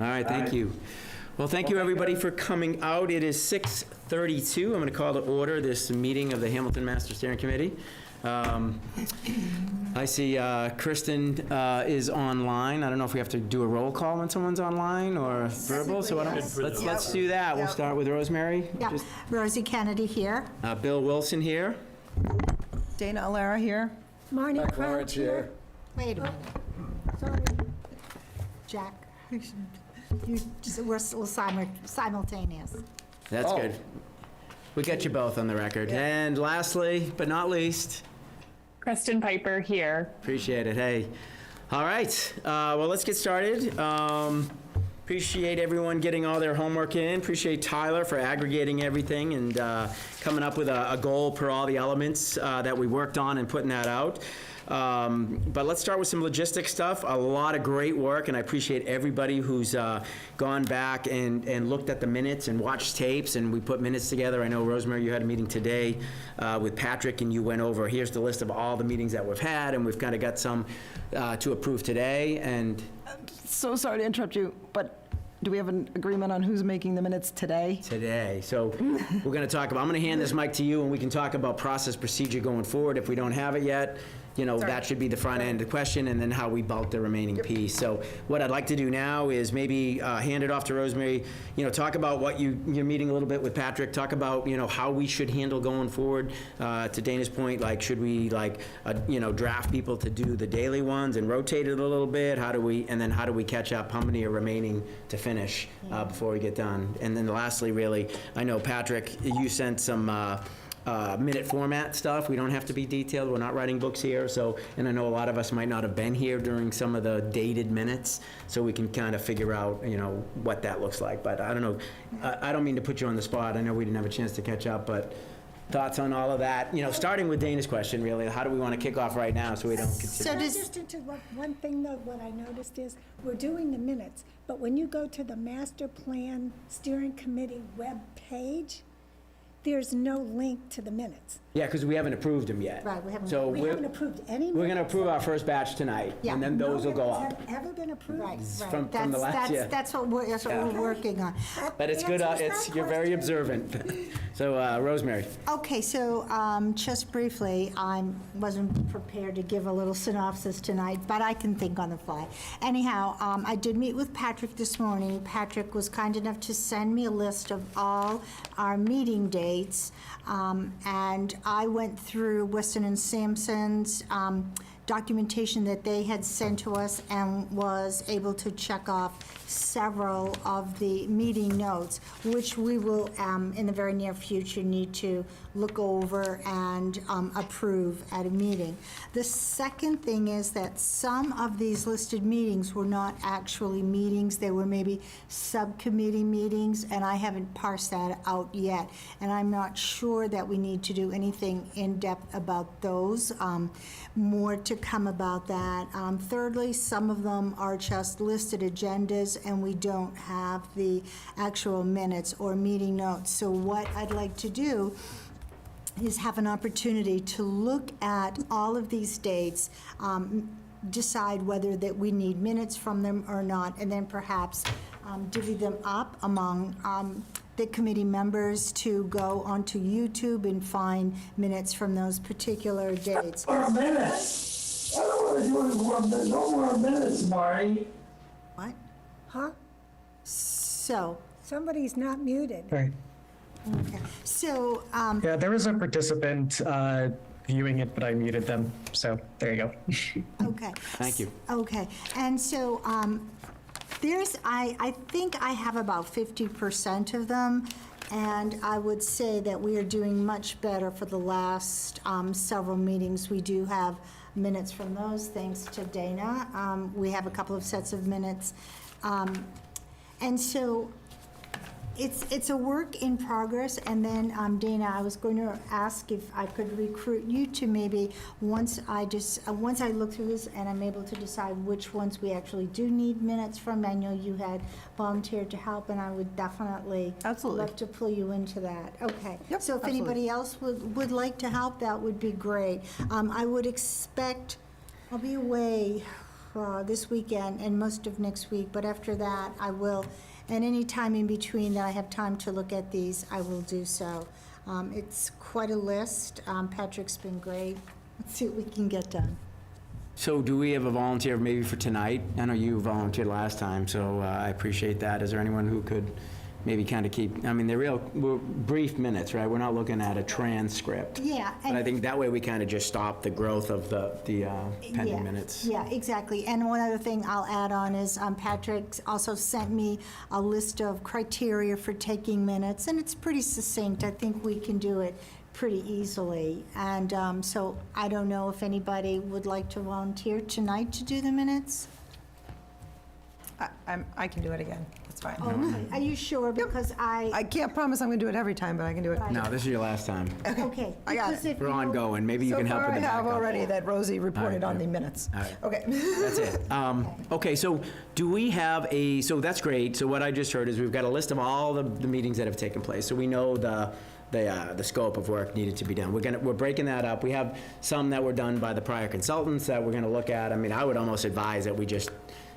All right, thank you. Well, thank you, everybody, for coming out. It is 6:32. I'm going to call to order this meeting of the Hamilton Master Steering Committee. I see Kristen is online. I don't know if we have to do a roll call when someone's online or verbal, so let's do that. We'll start with Rosemary. Yeah, Rosie Kennedy here. Bill Wilson here. Dana Alara here. Marnie Crouch here. Wait a minute. Sorry. Jack, we're still simultaneous. That's good. We got you both on the record. And lastly, but not least, Kristen Piper here. appreciate it. Hey. All right. Well, let's get started. Appreciate everyone getting all their homework in. Appreciate Tyler for aggregating everything and coming up with a goal per all the elements that we worked on and putting that out. But let's start with some logistic stuff. A lot of great work, and I appreciate everybody who's gone back and looked at the minutes and watched tapes, and we put minutes together. I know, Rosemary, you had a meeting today with Patrick, and you went over, here's the list of all the meetings that we've had, and we've kind of got some to approve today. And So sorry to interrupt you, but do we have an agreement on who's making the minutes today? So we're going to talk about, I'm going to hand this mic to you, and we can talk about process procedure going forward if we don't have it yet. You know, that should be the front end of the question, and then how we bulk the remaining piece. So what I'd like to do now is maybe hand it off to Rosemary, talk about what you're meeting a little bit with Patrick, talk about, how we should handle going forward. To Dana's point, like, should we, draft people to do the daily ones and rotate it a little bit? How do we catch up? How many are remaining to finish before we get done? And then lastly, really, I know, Patrick, you sent some minute format stuff. We don't have to be detailed. We're not writing books here. So, and I know a lot of us might not have been here during some of the dated minutes, so we can kind of figure out, what that looks like. But I don't know. I don't mean to put you on the spot. I know we didn't have a chance to catch up, but thoughts on all of that? Starting with Dana's question, really. How do we want to kick off right now so we don't continue? Can I just interrupt? One thing, though, what I noticed is we're doing the minutes, but when you go to the Master Plan Steering Committee web page, there's no link to the minutes. Yeah, because we haven't approved them yet. Right, we haven't. So We haven't approved any minutes. we're going to approve our first batch tonight, and then those will go No up. minutes have ever been approved. Right, From the last year. That's what we're working on. But it's good, Answers my you're very question. observant. So, Rosemary. Okay, so just briefly, I wasn't prepared to give a little synopsis tonight, but I can think on the fly. Anyhow, I did meet with Patrick this morning. Patrick was kind enough to send me a list of all our meeting dates, and I went through Weston and Sampson's documentation that they had sent to us and was able to check off several of the meeting notes, which we will, in the very near future, need to look over and approve at a meeting. The second thing is that some of these listed meetings were not actually meetings, they were maybe subcommittee meetings, and I haven't parsed that out yet. And I'm not sure that we need to do anything in-depth about those. More to come about that. Thirdly, some of them are just listed agendas, and we don't have the actual minutes or meeting notes. So what I'd like to do is have an opportunity to look at all of these dates, decide whether that we need minutes from them or not, and then perhaps divvy them up among the committee members to go onto YouTube and find minutes from those particular dates. More minutes. I don't want to do any more, no more minutes, Marty. What? Huh? So, Somebody's not muted. Right. okay. So, Yeah, there was a participant viewing it, but I muted them. So there you go. okay. Thank you. Okay, and so, I think I have about 50% of them, and I would say that we are doing much better for the last several meetings. We do have minutes from those, thanks to Dana. We have a couple of sets of minutes. And so, it's a work in progress, and then, Dana, I was going to ask if I could recruit you to maybe, once I look through this and I'm able to decide which ones we actually do need minutes from. I know you had volunteered to help, and I would definitely Absolutely. love to pull you into that. Okay. Yep, So if absolutely. anybody else would like to help, that would be great. I would expect, I'll be away this weekend and most of next week, but after that, I will, and any time in between that I have time to look at these, I will do so. It's quite a list. Patrick's been great. Let's see what we can get done. So do we have a volunteer maybe for tonight? I know you volunteered last time, so I appreciate that. Is there anyone who could maybe kind of keep, I mean, we're brief minutes, right? We're not looking at a transcript. Yeah. But I think that way we kind of just stop the growth of the Yeah, pending minutes. Yeah, exactly. And one other thing I'll add on is Patrick also sent me a list of criteria for taking minutes, and it's pretty succinct. I think we can do it pretty easily. And so I don't know if anybody would like to volunteer tonight to do the minutes? I can do it again. That's fine. Are you sure? Because I can't promise I'm going to do it every time, but I can do it. No, this is your last time. okay. I got because it. if We're you- ongoing. Maybe you So can help far, with I the have backup. already that Rosie reported on good. the minutes. All right. Okay. That's it. Okay, so do we have so that's great. So what I just heard is we've got a list of all the meetings that have taken place. So we know the scope of work needed to be done. We're breaking that up. We have some that were done by the prior consultants that we're gonna look at. I mean, I would almost advise that we just,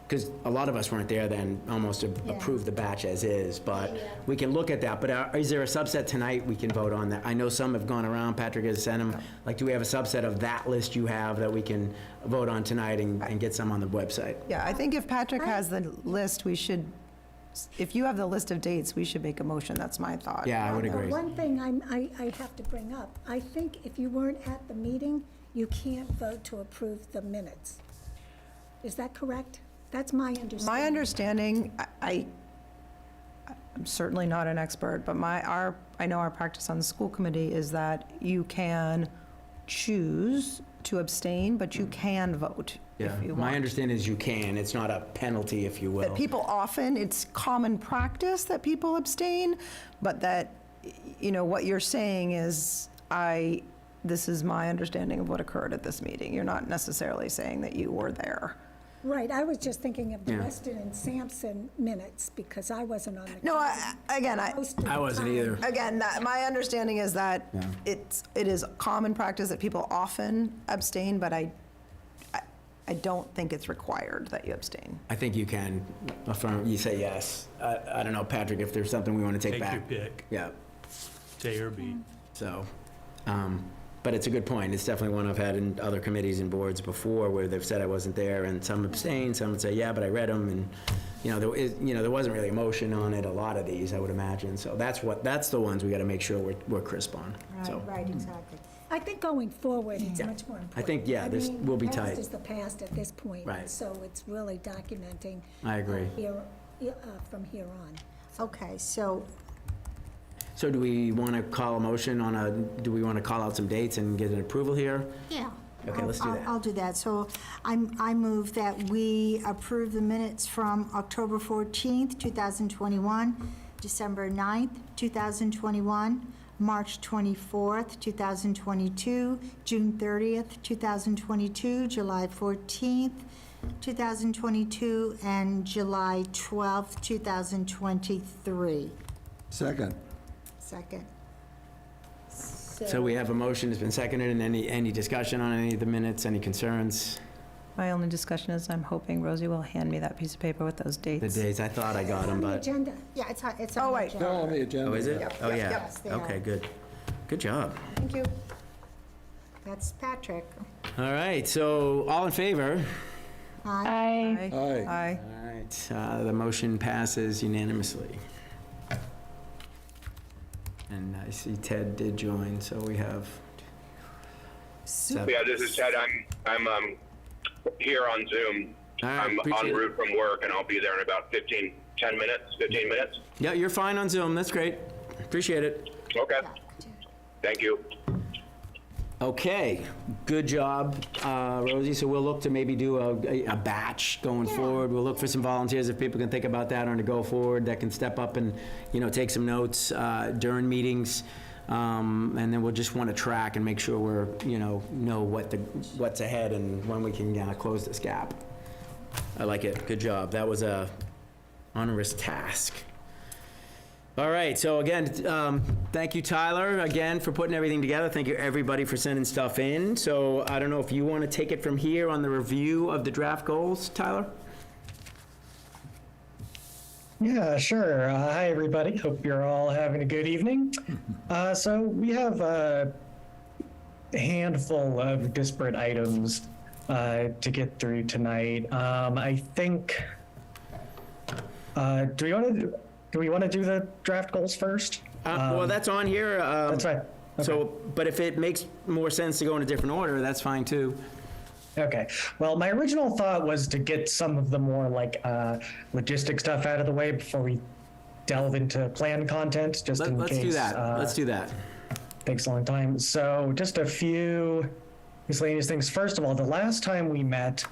because a lot of us weren't there then, almost approve the batch as is, but we can look at that. But is there a subset tonight we can vote on that? I know some have gone around, Patrick has sent them. Like, do we have a subset of that list you have that we can vote on tonight and get some on the website? Yeah, I think if Patrick has the list, we should, if you have the list of dates, we should make a motion. That's my thought. Yeah, I would agree. One thing I have to bring up, I think if you weren't at the meeting, you can't vote to approve the minutes. Is that correct? That's my understanding. My understanding, I'm certainly not an expert, but I know our practice on the school committee is that you can choose to abstain, but you can vote if Yeah, you my want. understanding is you can. It's not a penalty, if you will. That people often, it's common practice that people abstain, but that, what you're saying is, this is my understanding of what occurred at this meeting. You're not necessarily saying that you were there. Right, I was just thinking of the Yeah. Weston and Sampson minutes, because I wasn't on the. No, most of the I wasn't time. either. Again, my understanding is that it is common practice that people often abstain, but I don't think it's required that you abstain. I think you can affirm, you say yes. I don't know, Patrick, if there's something we want to take Take your back. pick, Yeah, A or B. so, but it's a good point. It's definitely one I've had in other committees and boards before where they've said I wasn't there, and some abstain, some would say, yeah, but I read them, and, there wasn't really a motion on it, a lot of these, I would imagine. So that's the ones we got to make sure we're crisp on, so. Right, exactly. I think going forward, it's much more important. I think, yeah, this mean, will be the tight. past is the past at this point. Right. So it's really documenting. I agree. From here on. Okay, so So do we want to call a motion do we want to call out some dates and get an approval here? yeah. Okay, let's do that. I'll do that. So I move that we approve the minutes from October 14th, 2021, December 9th, 2021, March 24th, 2022, June 30th, 2022, July 14th, 2022, and July 12th, 2023. Second. Second. So we have a motion that's been seconded, and any discussion on any of the minutes, any concerns? My only discussion is I'm hoping Rosie will hand me that piece of paper with those The dates. dates, I thought I got them, On the but, agenda. Yeah, it's on Oh, the wait. agenda. They're on the agenda. oh, is it? Oh, yeah. Yes, they are. Okay, good. Good job. Thank you. That's Patrick. All right, so all in favor? Aye. Aye. Aye. All right, the motion passes unanimously. And I see Ted did join, so we have seven. Yeah, this is Ted. I'm here on Zoom. All right, I'm appreciate en it. route from work, and I'll be there in about 15 minutes. Yeah, you're fine on Zoom, that's great. Appreciate it. Okay. Thank you. Okay, good job, Rosie. So we'll look to maybe do a batch going forward. We'll look for some volunteers if people can think about that on the go forward that can step up and, take some notes during meetings. And then we'll just want to track and make sure we're, know what's ahead and when we can close this gap. I like it. Good job. That was a onerous task. All right, so again, thank you, Tyler, again, for putting everything together. Thank you, everybody, for sending stuff in. So I don't know if you want to take it from here on the review of the draft goals, Tyler? Yeah, sure. Hi, everybody. Hope you're all having a good evening. So we have a handful of disparate items to get through tonight. I think, do we want to do the draft goals first? Well, that's on here. That's right. So, but if it makes more sense to go in a different order, that's fine, too. Okay. Well, my original thought was to get some of the more like logistic stuff out of the way before we delve into plan content, just in Let's case. do that. Let's do that. Takes a long time. So just a few miscellaneous things. First of all, the last time we met,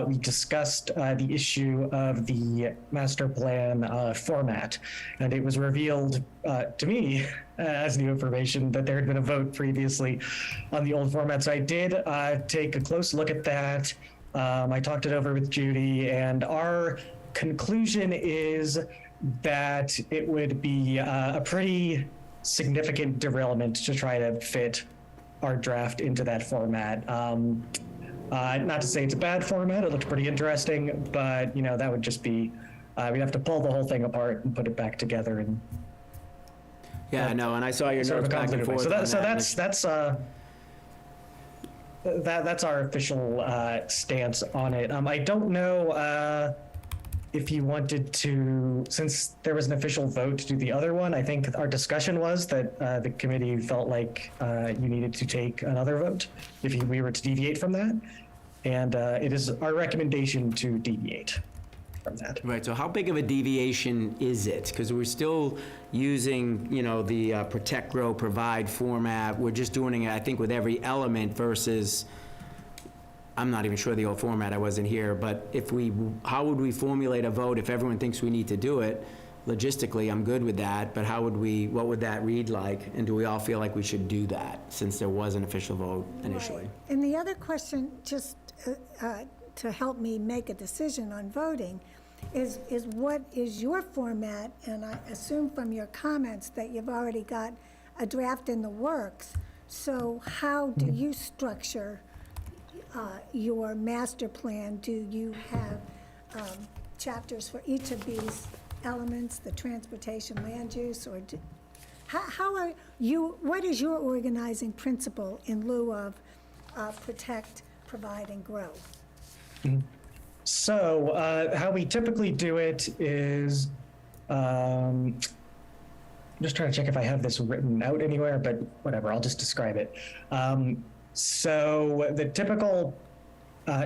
we discussed the issue of the master plan format, and it was revealed to me as new information that there had been a vote previously on the old format. So I did take a close look at that. I talked it over with Judy, and our conclusion is that it would be a pretty significant derailment to try to fit our draft into that format. Not to say it's a bad format, it looks pretty interesting, but you know, that would just be, we'd have to pull the whole thing apart and put it back together and Yeah, I know, and I saw your sort notes of a back and complicated way. forth. So on that. that's our official stance on it. I don't know if you wanted to, since there was an official vote to do the other one, I think our discussion was that the committee felt like you needed to take another vote if we were to deviate from that. And it is our recommendation to deviate from that. Right, so how big of a deviation is it? Because we're still using, you know, the protect, grow, provide format. We're just doing it, I think, with every element versus, I'm not even sure the old format, I wasn't here, but how would we formulate a vote if everyone thinks we need to do it? Logistically, I'm good with that, but what would that read like? And do we all feel like we should do that, since there was an official vote initially? Right. And the other question, just to help me make a decision on voting, is what is your format? And I assume from your comments that you've already got a draft in the works. So how do you structure your master plan? Do you have chapters for each of these elements, the transportation, land use, or how are you, what is your organizing principle in lieu of protect, provide, and grow? So how we typically do it is, I'm just trying to check if I have this written out anywhere, but whatever, I'll just describe it. So the typical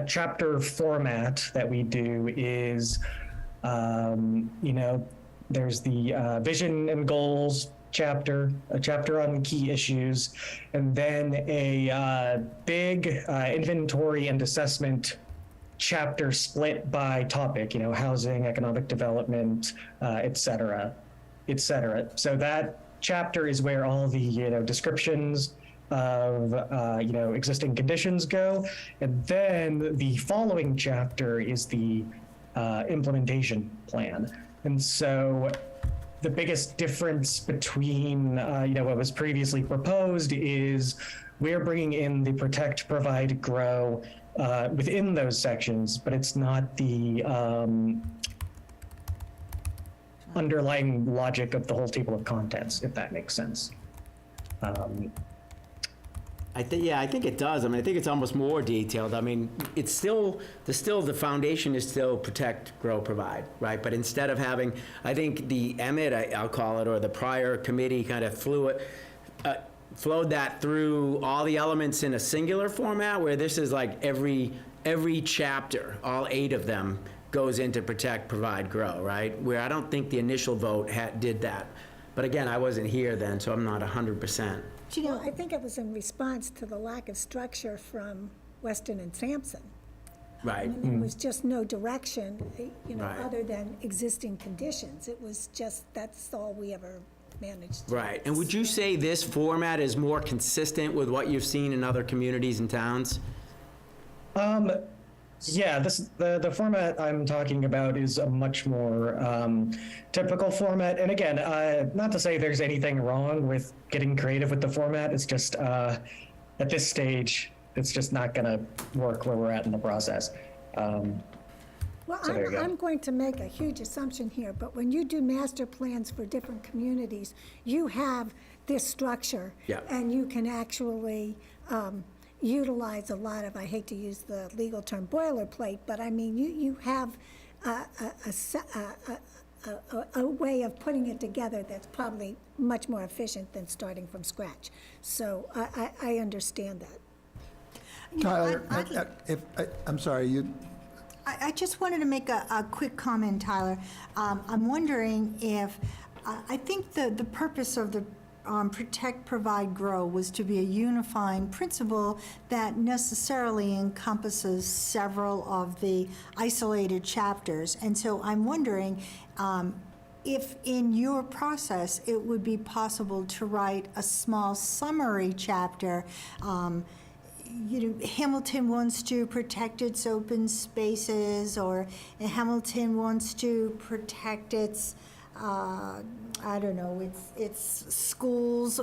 chapter format that we do is, you know, there's the vision and goals chapter, a chapter on key issues, and then a big inventory and assessment chapter split by topic, you know, housing, economic development, et cetera, et cetera. So that chapter is where all the, you know, descriptions of, you know, existing conditions go. And then the following chapter is the implementation plan. And so the biggest difference between, you know, what was previously proposed is we're bringing in the protect, provide, grow within those sections, but it's not the underlying logic of the whole table of contents, if that makes sense. I think it does. I mean, I think it's almost more detailed. I mean, it's still, the foundation is still protect, grow, provide, right? But instead of having, I think the Emmett, I'll call it, or the prior committee kind of flowed that through all the elements in a singular format, where this is like every chapter, all 8 of them, goes into protect, provide, grow, right? Where I don't think the initial vote did that. But again, I wasn't here then, so I'm not 100%. Well, I think it was in response to the lack of structure from Weston and Sampson. Right. I mean, there was just no direction, you know, Right. other than existing conditions. It was just, that's all we ever managed. Right, and would you say this format is more consistent with what you've seen in other communities and towns? Yeah, the format I'm talking about is a much more typical format. And again, not to say there's anything wrong with getting creative with the format. It's just at this stage, it's just not going to work where we're at in the process. Well, So there you go. I'm going to make a huge assumption here, but when you do master plans for different communities, you have this structure. Yeah. And you can actually utilize a lot of, I hate to use the legal term boilerplate, but I mean, you have a way of putting it together that's probably much more efficient than starting from scratch. So I understand that. Tyler, I'm sorry, I just wanted to make a quick comment, Tyler. I'm wondering if, I think the purpose of the Protect, Provide, Grow was to be a unifying principle that necessarily encompasses several of the isolated chapters. And so I'm wondering if in your process it would be possible to write a small summary chapter. Hamilton wants to protect its open spaces, or Hamilton wants to protect its, its schools,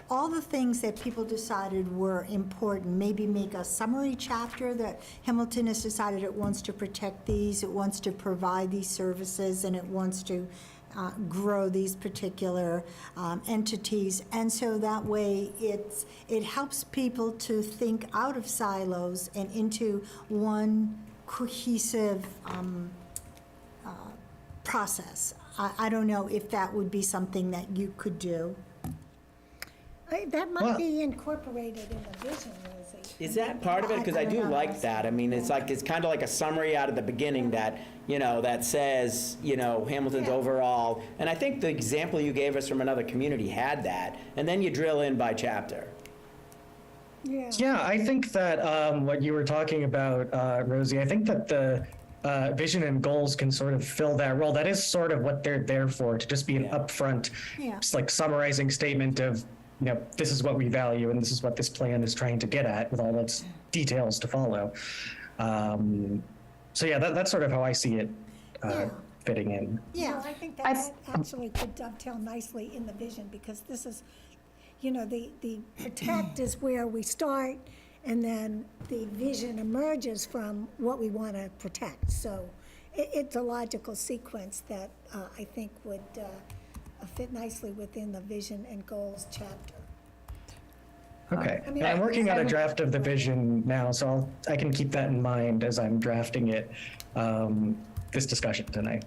all the things that people decided were important. Maybe make a summary chapter that Hamilton has decided it wants to protect these, it wants to provide these services, and it wants to grow these particular entities. And so that way it helps people to think out of silos and into one cohesive process. I don't know if that would be something that you could do. That might be incorporated in the vision, Rosie. Is that part of it? Because I do like that. I mean, it's kind of like a summary out of the beginning that, that says, Hamilton's Yeah. overall. And I think the example you gave us from another community had that. And then you drill in by chapter. Yeah. Yeah, I think that what you were talking about, Rosie, I think that the vision and goals can sort of fill that role. That is sort of what they're there for, to just be an upfront, just like summarizing statement of, this is what we value and this is what this plan is trying to get at with all its details to follow. So yeah, that's sort of how I see it fitting in. Yeah, I think that actually could dovetail nicely in the vision, because this is, the protect is where we start, and then the vision emerges from what we want to protect. So it's a logical sequence that I think would fit nicely within the vision and goals chapter. Okay, I mean, I'm working on a draft of the vision now, so I can keep that in mind as I'm drafting it, this discussion tonight.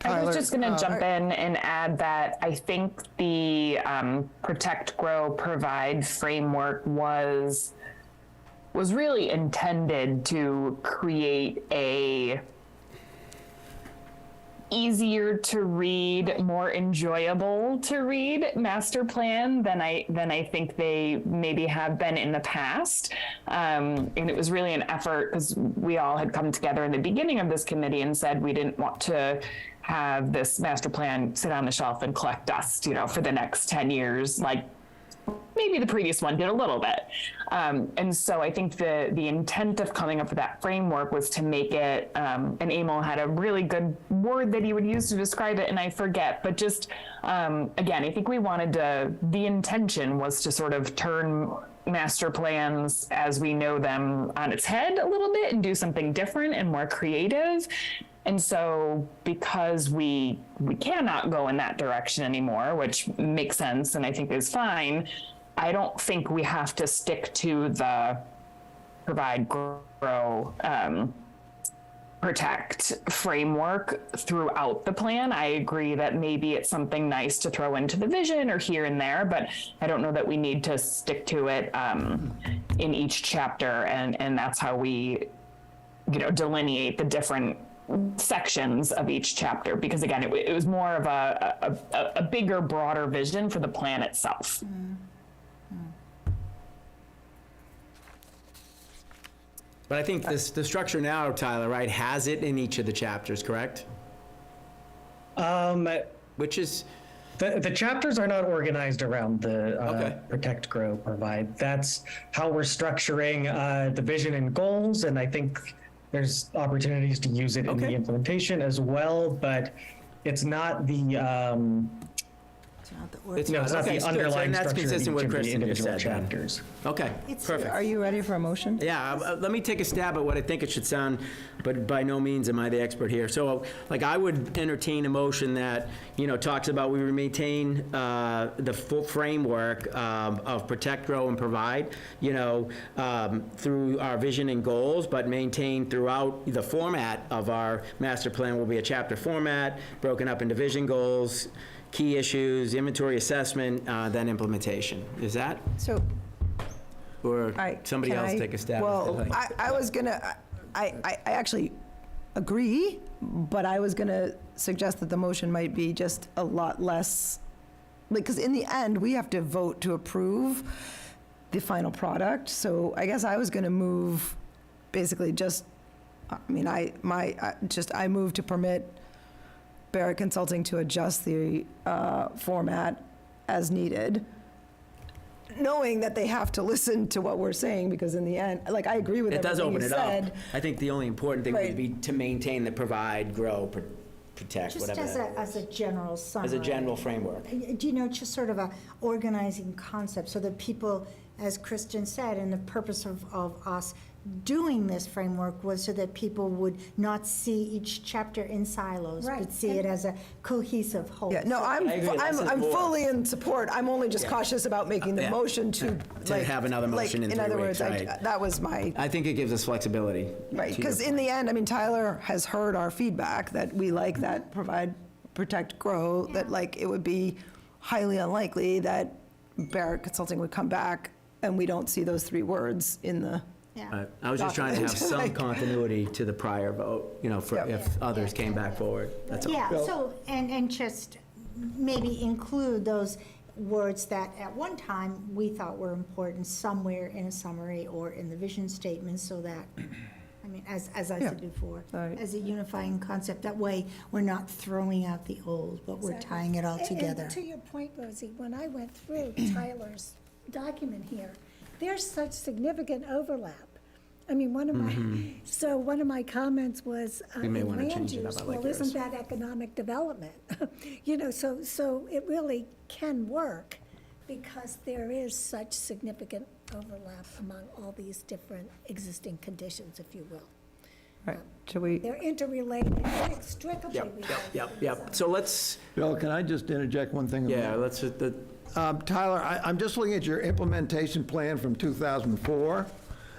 I was just going to jump in and add that I think the Protect, Grow, Provide framework was really intended to create a easier to read, more enjoyable to read master plan than I think they maybe have been in the past. And it was really an effort, because we all had come together in the beginning of this committee and said we didn't want to have this master plan sit on the shelf and collect dust, for the next 10 years, like maybe the previous one did a little bit. And so I think the intent of coming up with that framework was to make it, and Emil had a really good word that he would use to describe it, and I forget, but just, again, I think we wanted the intention was to sort of turn master plans as we know them on its head a little bit and do something different and more creative. And so because we cannot go in that direction anymore, which makes sense and I think is fine, I don't think we have to stick to the Provide, Grow, Protect framework throughout the plan. I agree that maybe it's something nice to throw into the vision or here and there, but I don't know that we need to stick to it in each chapter. And that's how we, delineate the different sections of each chapter, because again, it was more of a bigger, broader vision for the plan itself. But I think the structure now, Tyler, right, has it in each of the chapters, correct? Which is... The chapters are not organized around the Okay. Protect, Grow, Provide. That's how we're structuring the vision and goals, and I think there's opportunities to use it in the Okay. implementation as well, but it's not the, It's not the It's no, it's not okay, the good. underlying And that's structure of consistent with each of the Kristen just individual said then. chapters. Okay, It's- perfect. Are you ready for a motion? Yeah, let me take a stab at what I think it should sound, but by no means am I the expert here. So, like, I would entertain a motion that, talks about we maintain the full framework of protect, grow, and provide, through our vision and goals, but maintain throughout the format of our master plan will be a chapter format, broken up into vision goals, key issues, inventory assessment, then implementation. Is that, So, or I. somebody can else I- take a stab? Well, I was gonna, I actually agree, but I was gonna suggest that the motion might be just a lot less, because in the end, we have to vote to approve the final product. So I guess I was gonna move, basically just, I move to permit Barrett Consulting to adjust the format as needed, knowing that they have to listen to what we're saying, because in the end, like, I agree with It does everything you open it up. said. I think the only important thing would Right. be to maintain the provide, grow, protect, Just whatever as that as a general summary. As a general framework. Just sort of a organizing concept, so that people, as Kristen said, and the purpose of us doing this framework was so that people would not see each chapter in silos, Right. but see it as a cohesive whole. Yeah, no, I'm, I agree. Less is I'm more. fully in support. I'm only just cautious about making the Yeah. motion to, To like. have another motion in 3 other weeks, words, right. that was my, I think it gives us flexibility. right, to because your in the end, I mean, Tyler has heard our feedback that we like that provide, protect, grow, that like, it would be highly unlikely that Barrett Consulting would come back and we don't see those 3 words in the. Yeah. I was just trying to have some Like- continuity to the prior vote, for Yep. if others came back forward. That's all. Yeah, so, and just maybe include those words that at one time we thought were important somewhere in a summary or in the vision statement, so that, I mean, as I Yeah. said before, Right. as a unifying concept, that way we're not throwing out the old, but we're Exactly. tying it all And together. to your point, Rosie, when I went through Tyler's document here, there's such significant overlap. I mean, one of my comments was, We may in wanna land change it up. use, I like well, isn't yours. that economic development? So it really can work, because there is such significant overlap among all these different existing conditions, if you will. Right, should we? They're interrelated, inextricably related. Yep. So let's, Bill, can I just interject one thing? yeah, let's, Tyler, I'm just looking at your implementation plan from 2004,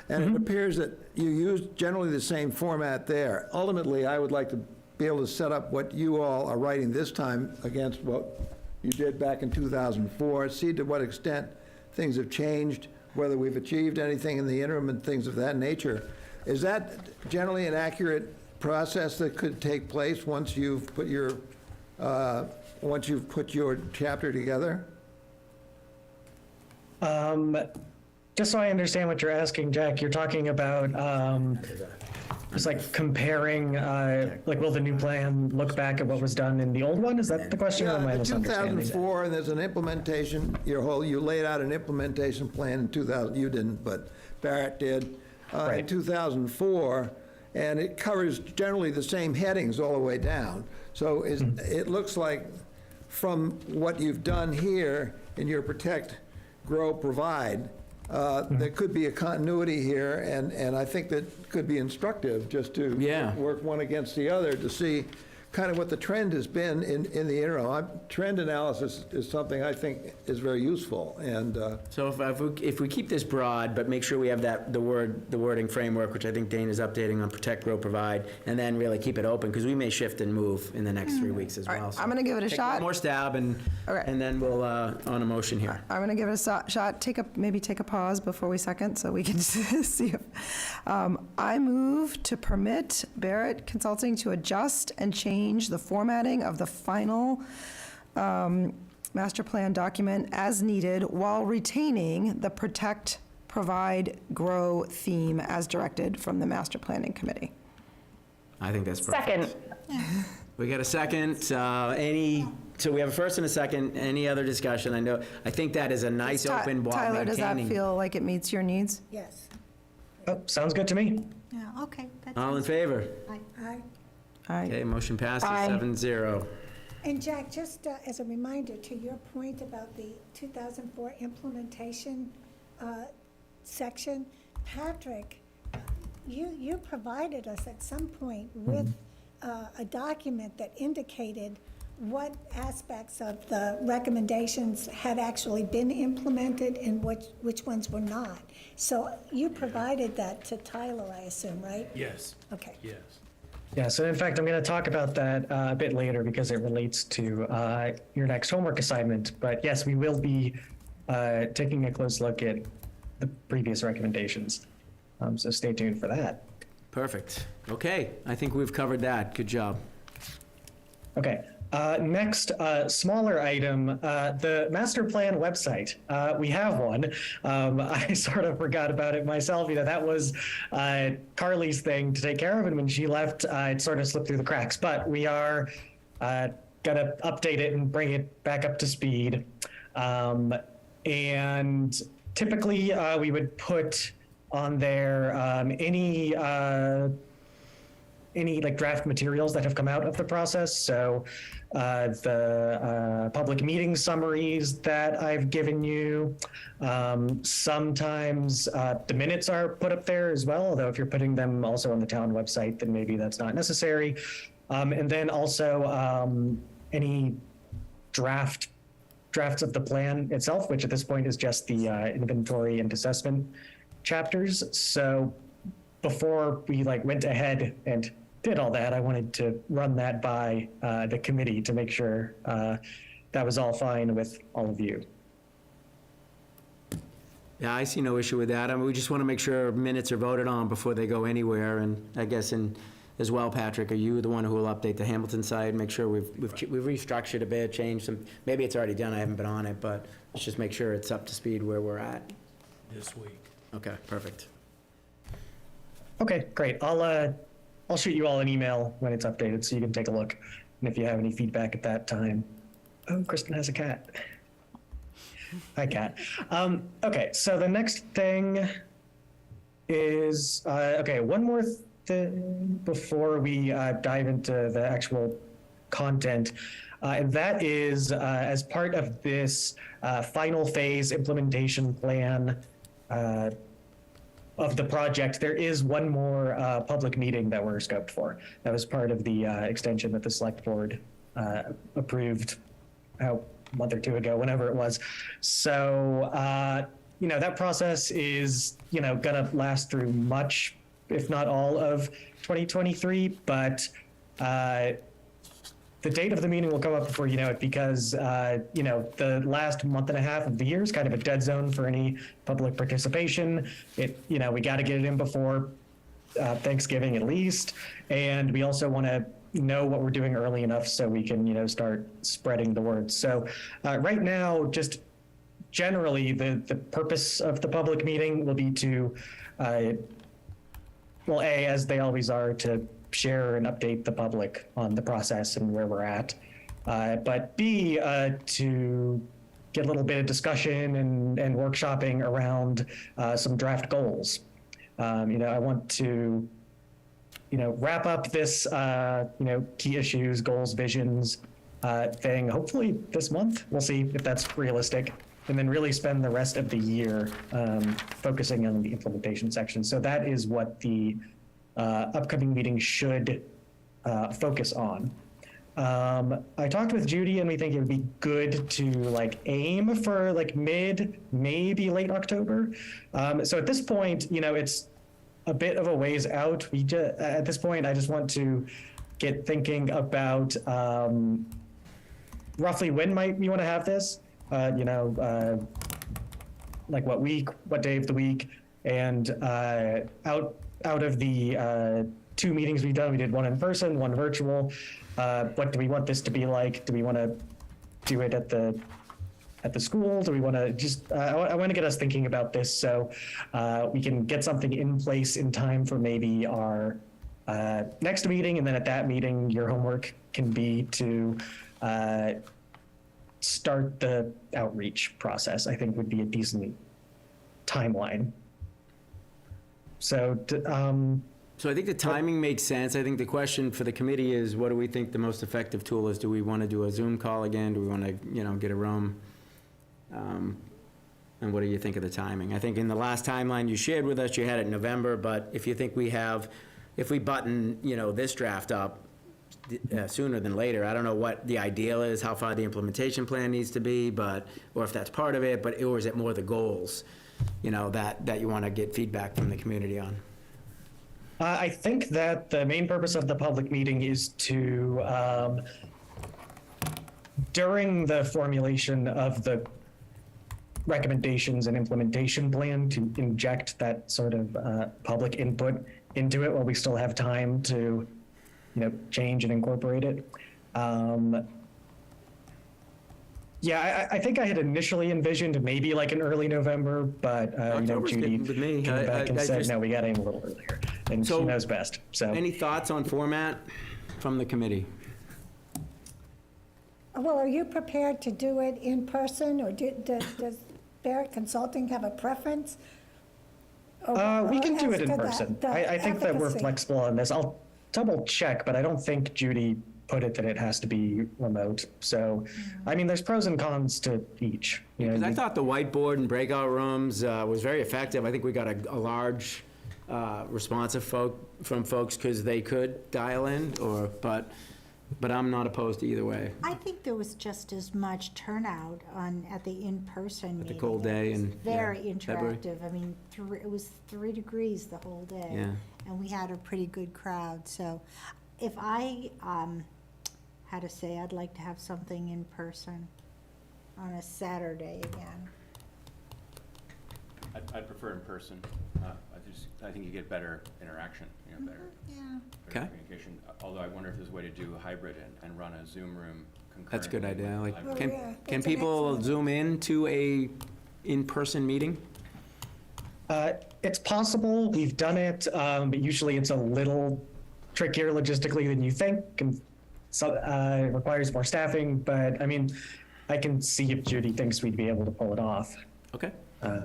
and it appears that you used generally the same format there. Ultimately, I would like to be able to set up what you all are writing this time against what you did back in 2004, see to what extent things have changed, whether we've achieved anything in the interim and things of that nature. Is that generally an accurate process that could take place once you've put your chapter together? Just so I understand what you're asking, Jack, you're talking about just like comparing, like, will the new plan look back at what was done in the old one? Is that the question, or am I Yeah, the misunderstanding that? 2004, and there's an implementation, you laid out an implementation plan in 2000, you didn't, but Barrett did, in Right. 2004, and it covers generally the same headings all the way down. So it looks like from what you've done here in your protect, grow, provide, there could be a continuity here, and I think that could be instructive just to Yeah. work one against the other to see kind of what the trend has been in the interim. Trend analysis is something I think is very useful, and so if we keep this broad, but make sure we have the wording framework, which I think Dane is updating on protect, grow, provide, and then really keep it open, because we may shift and move in the next 3 weeks as All right, well. So I'm gonna give it a take shot. one more stab, and Okay. then we'll, on a motion here. I'm going to give it a shot, maybe take a pause before we second, so we can see if, I move to permit Barrett Consulting to adjust and change the formatting of the final master plan document as needed while retaining the protect, provide, grow theme as directed from the master planning committee. I think that's perfect. Second. We got a second. So we have a first and a second. Any other discussion? I think that is a nice open while Tyler, does that maintaining. feel like it meets your needs? Yes. Oh, sounds good to me. Yeah, okay. that All in sounds- favor? I, Okay, motion passes Aye. 7-0. and Jack, just as a reminder, to your point about the 2004 implementation section, Patrick, you provided us at some point with a document that indicated what aspects of the recommendations had actually been implemented and which ones were not. So you provided that to Tyler, I assume, right? Yes, Okay. yes. Yeah, so in fact, I'm going to talk about that a bit later because it relates to your next homework assignment. But yes, we will be taking a close look at the previous recommendations. So stay tuned for that. Perfect. Okay, I think we've covered that. Good job. Okay. Next, smaller item, the master plan website. We have one. I sort of forgot about it myself. You know, that was Carly's thing to take care of, and when she left, it sort of slipped through the cracks. But we are gonna update it and bring it back up to speed. And typically, we would put on there any like draft materials that have come out of the process. So the public meeting summaries that I've given you. Sometimes the minutes are put up there as well, although if you're putting them also on the town website, then maybe that's not necessary. And then also any drafts of the plan itself, which at this point is just the inventory and assessment chapters. So before we went ahead and did all that, I wanted to run that by the committee to make sure that was all fine with all of you. Yeah, I see no issue with that. I mean, we just want to make sure minutes are voted on before they go anywhere. And I guess as well, Patrick, are you the one who will update the Hamilton side? Make sure we've restructured a bit, changed some, maybe it's already done, I haven't been on it, but let's just make sure it's up to speed where we're at. This week. Okay, perfect. Okay, great. I'll shoot you all an email when it's updated so you can take a look. And if you have any feedback at that time. Oh, Kristen has a cat. Hi, cat. Okay, so the next thing is, okay, one more thing before we dive into the actual content. And that is, as part of this final phase implementation plan of the project, there is one more public meeting that we're scoped for. That was part of the extension that the select board approved a month or two ago, whenever it was. So, that process is, gonna last through much, if not all of 2023, but the date of the meeting will come up before you know it because, the last month and a half of the year is kind of a dead zone for any public participation. We got to get it in before Thanksgiving at least. And we also want to know what we're doing early enough so we can, start spreading the word. So right now, just generally, the purpose of the public meeting will be to, well, A, as they always are, to share and update the public on the process and where we're at. But B, to get a little bit of discussion and workshopping around some draft goals. I want to, wrap up this, key issues, goals, visions thing, hopefully this month. We'll see if that's realistic. And then really spend the rest of the year focusing on the implementation section. So that is what the upcoming meeting should focus on. I talked with Judy and we think it would be good to aim for mid, maybe late October. So at this point, it's a bit of a ways out. At this point, I just want to get thinking about roughly when might we want to have this, what week, what day of the week, and out of the 2 meetings we've done, we did one in person, one virtual. What do we want this to be like? Do we want to do it at the school? Do we want to just, I want to get us thinking about this so we can get something in place in time for maybe our next meeting. And then at that meeting, your homework can be to start the outreach process, I think would be a decent timeline. So So I think the timing makes sense. I think the question for the committee is, what do we think the most effective tool is? Do we want to do a Zoom call again? Do we want to, get a room? And what do you think of the timing? I think in the last timeline you shared with us, you had it in November, but if you think if we button, this draft up sooner than later, I don't know what the ideal is, how far the implementation plan needs to be, or if that's part of it, or is it more the goals, that you want to get feedback from the community on? I think that the main purpose of the public meeting is to, during the formulation of the recommendations and implementation plan, to inject that sort of public input into it while we still have time to, change and incorporate it. Yeah, I think I had initially envisioned maybe like an early November, but October's Judy good with me. came back and I said, just- no, we got to aim a little earlier, and So- she knows best. So Any thoughts on format from the committee? Well, are you prepared to do it in person, or does Barrett Consulting have a preference? we can do as it in to the- person. the I think that we're efficacy? flexible on this. I'll double check, but I don't think Judy put it that it has to be remote. So, I mean, there's pros and cons to each. Because I thought the whiteboard and breakout rooms was very effective. I think we got a large responsive from folks because they could dial in, but I'm not opposed to either way. I think there was just as much turnout at the in-person meeting. the cold day It was in, very February. interactive. I mean, it was 3 degrees the whole day. Yeah. And we had a pretty good crowd. So if I had to say, I'd like to have something in person on a Saturday again. I'd prefer in person. I think you get better interaction, better Yeah. Okay. communication. Although I wonder if there's a way to do a hybrid and run a Zoom room concurrently. That's a good idea. with Like, hybrid. can, yeah, can that's an people excellent- zoom in to a in-person meeting? It's possible. We've done it, but usually it's a little trickier logistically than you think, and so it requires more staffing. But I mean, I can see if Judy thinks we'd be able to pull it off. Okay. Uh,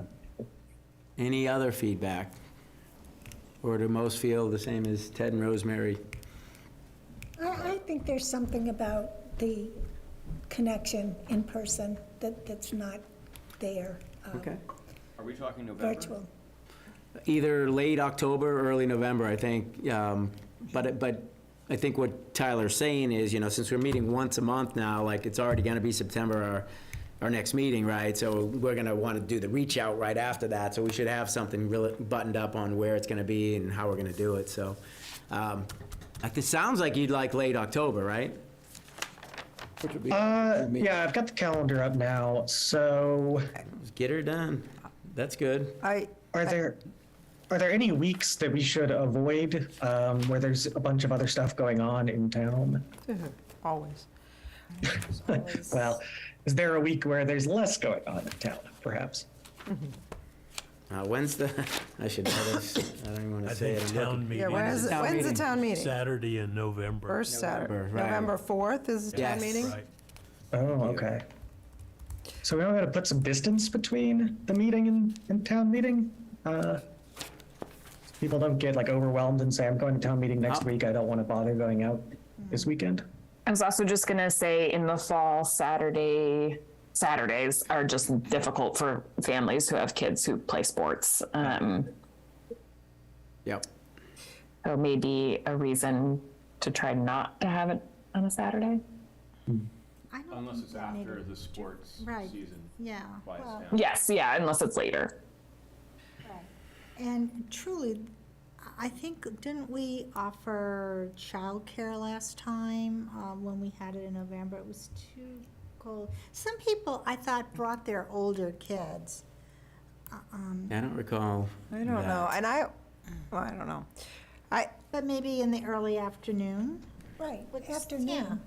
Any other feedback? Or do most feel the same as Ted and Rosemary? I think there's something about the connection in person that's not there. Okay. Are we talking November? Virtual. Either late October or early November, I think. But I think what Tyler's saying is, since we're meeting once a month now, like, it's already going to be September, our next meeting, right? So we're going to want to do the reach out right after that. So we should have something really buttoned up on where it's going to be and how we're going to do it. So it sounds like you'd like late October, right? yeah, I've got the calendar up now. So, Just get her done. That's good. are there any weeks that we should avoid where there's a bunch of other stuff going on in town? Always. Well, is there a week where there's less going on in town, perhaps? When's the, I should know this. I don't even want I to say think it. I'm town looking. meeting. Yeah, When's the town when's the meeting? town meeting? Saturday in November. First Saturday. November, right. November 4th is the town Yes. meeting? Right. Oh, okay. So we don't have to put some distance between the meeting and town meeting? People don't get like overwhelmed and say, I'm going to town meeting next week. I don't want to bother going out this weekend. I was also just gonna say, in the fall, Saturdays are just difficult for families who have kids who play sports. Yep. So maybe a reason to try not to have it on a Saturday. I don't Unless think it's that after maybe- the sports Right. season Yeah. quiets well, down. Yes, yeah, unless it's later. And truly, I think, didn't we offer childcare last time when we had it in November? It was too cold. Some people, I thought, brought their older kids. I don't recall. I don't know. And I don't know. But maybe in the early afternoon? Right, Yeah. afternoon.